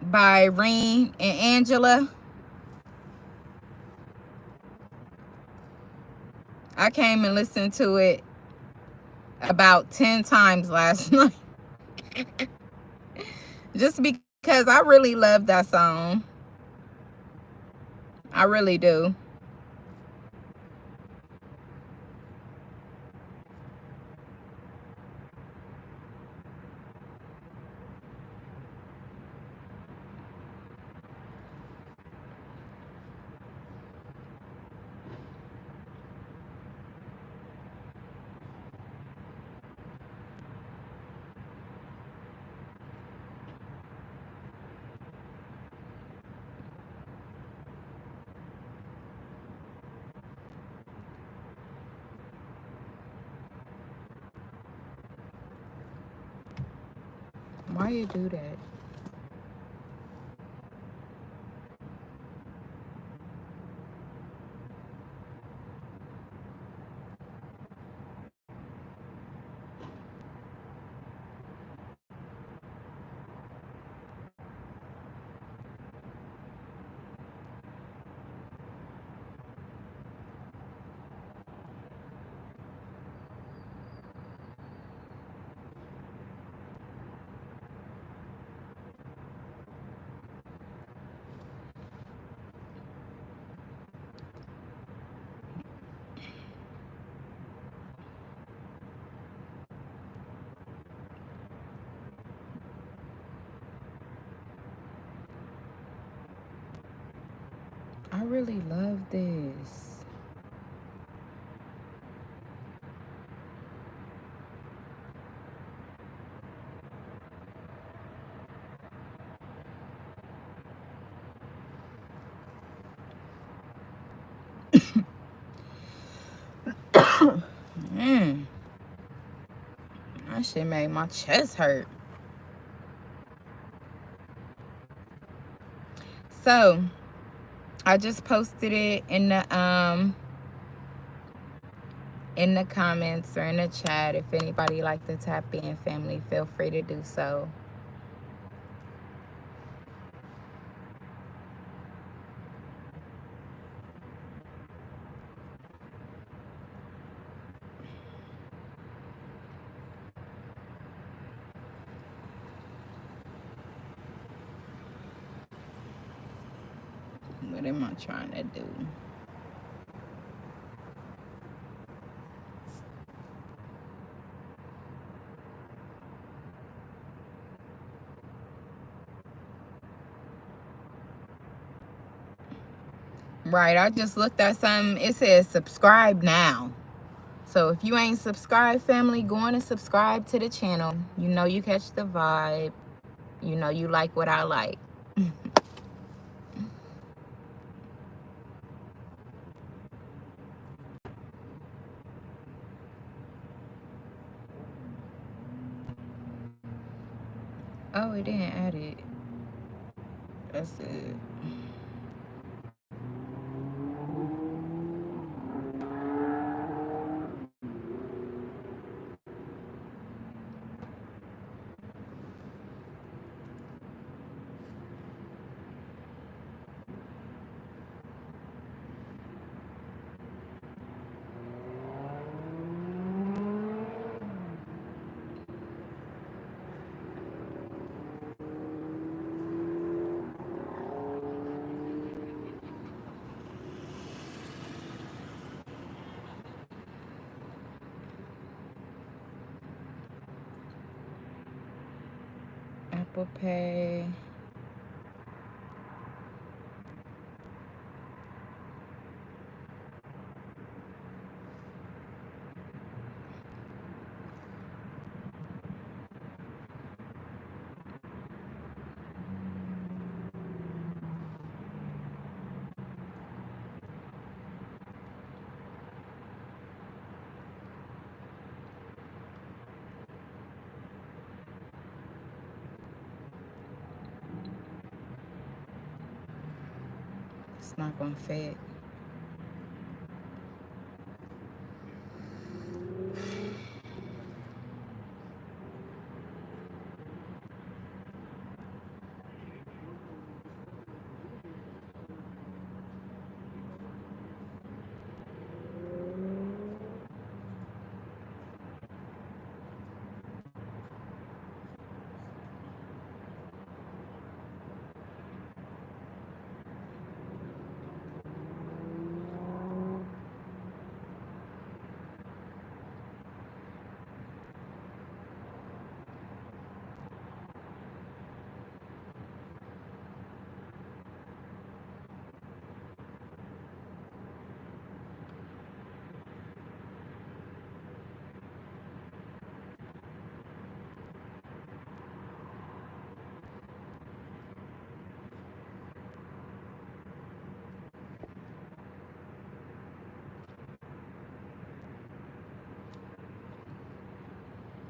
Speaker 1: by Reen and Angela? I came and listened to it about 10 times last night. Just because I really love that song. I really do. Why you do that? I really love this. That shit made my chest hurt. So I just posted it in the comments or in the chat. If anybody like to tap in, family, feel free to do so. What am I trying to do? Right, I just looked at something. It says subscribe now. So if you ain't subscribed, family, go on and subscribe to the channel. You know you catch the vibe. You know you like what I like. Oh, it didn't add it. That's it. Apple Pay. It's not gonna fit.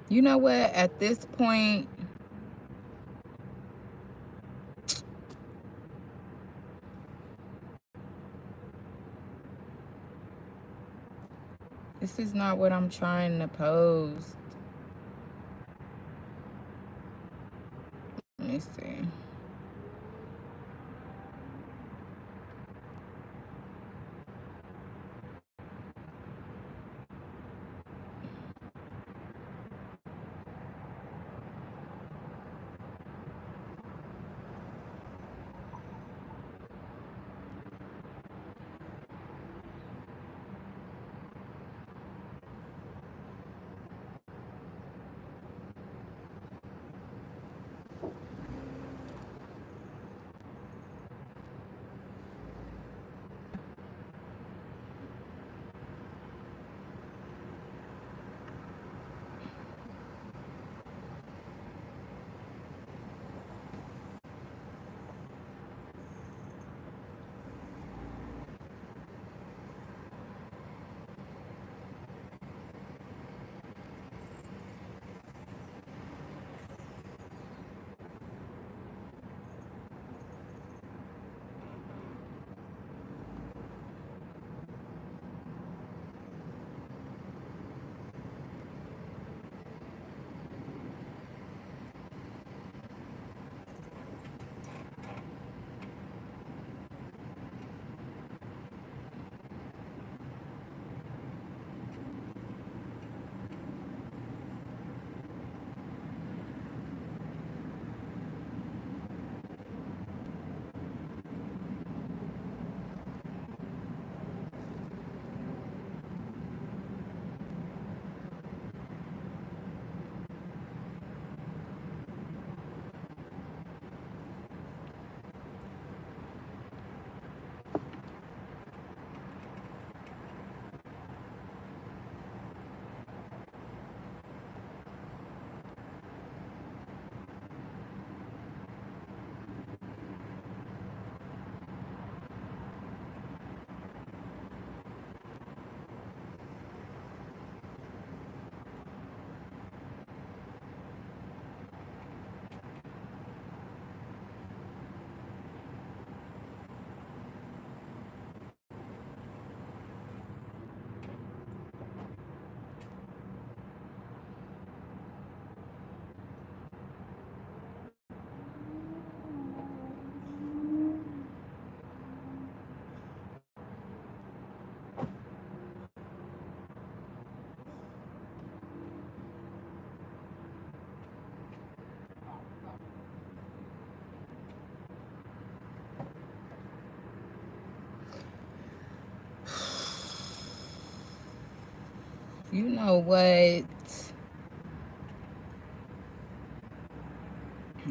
Speaker 1: You know what? At this point, this is not what I'm trying to post. Let me see. You know what?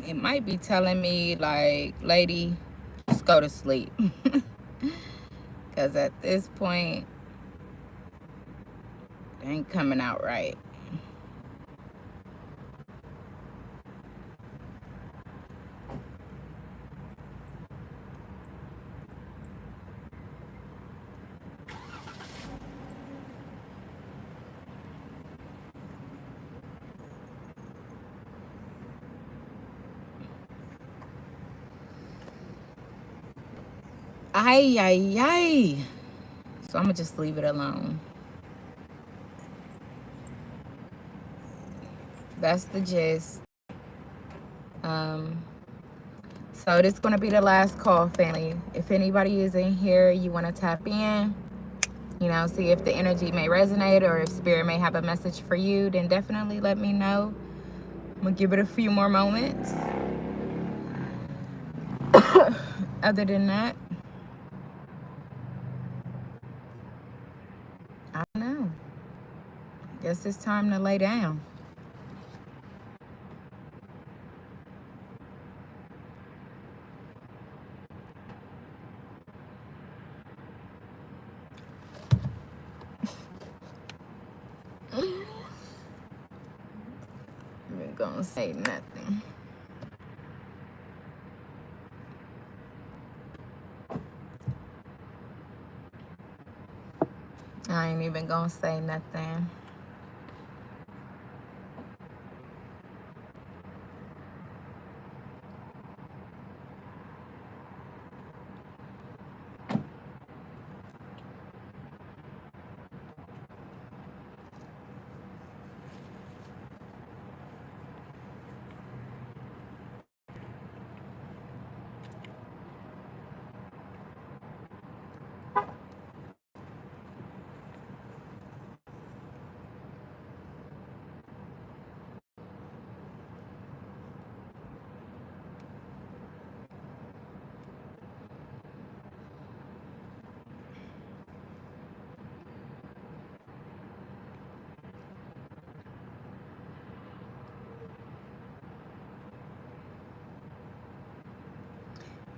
Speaker 1: It might be telling me, like, lady, just go to sleep. Because at this point, it ain't coming out right. Ay, ay, ay. So I'm going to just leave it alone. That's the gist. So this is going to be the last call, family. If anybody is in here, you want to tap in, you know, see if the energy may resonate or if spirit may have a message for you, then definitely let me know. I'm going to give it a few more moments. Other than that, I don't know. Guess it's time to lay down. I'm not gonna say nothing. I ain't even gonna say nothing.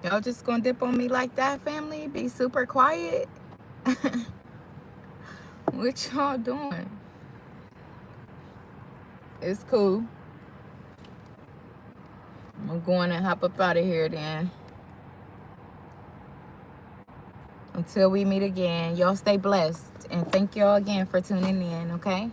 Speaker 1: Y'all just gonna dip on me like that, family? Be super quiet? What y'all doing? It's cool. I'm going to hop up out of here then. Until we meet again, y'all stay blessed. And thank y'all again for tuning in, okay?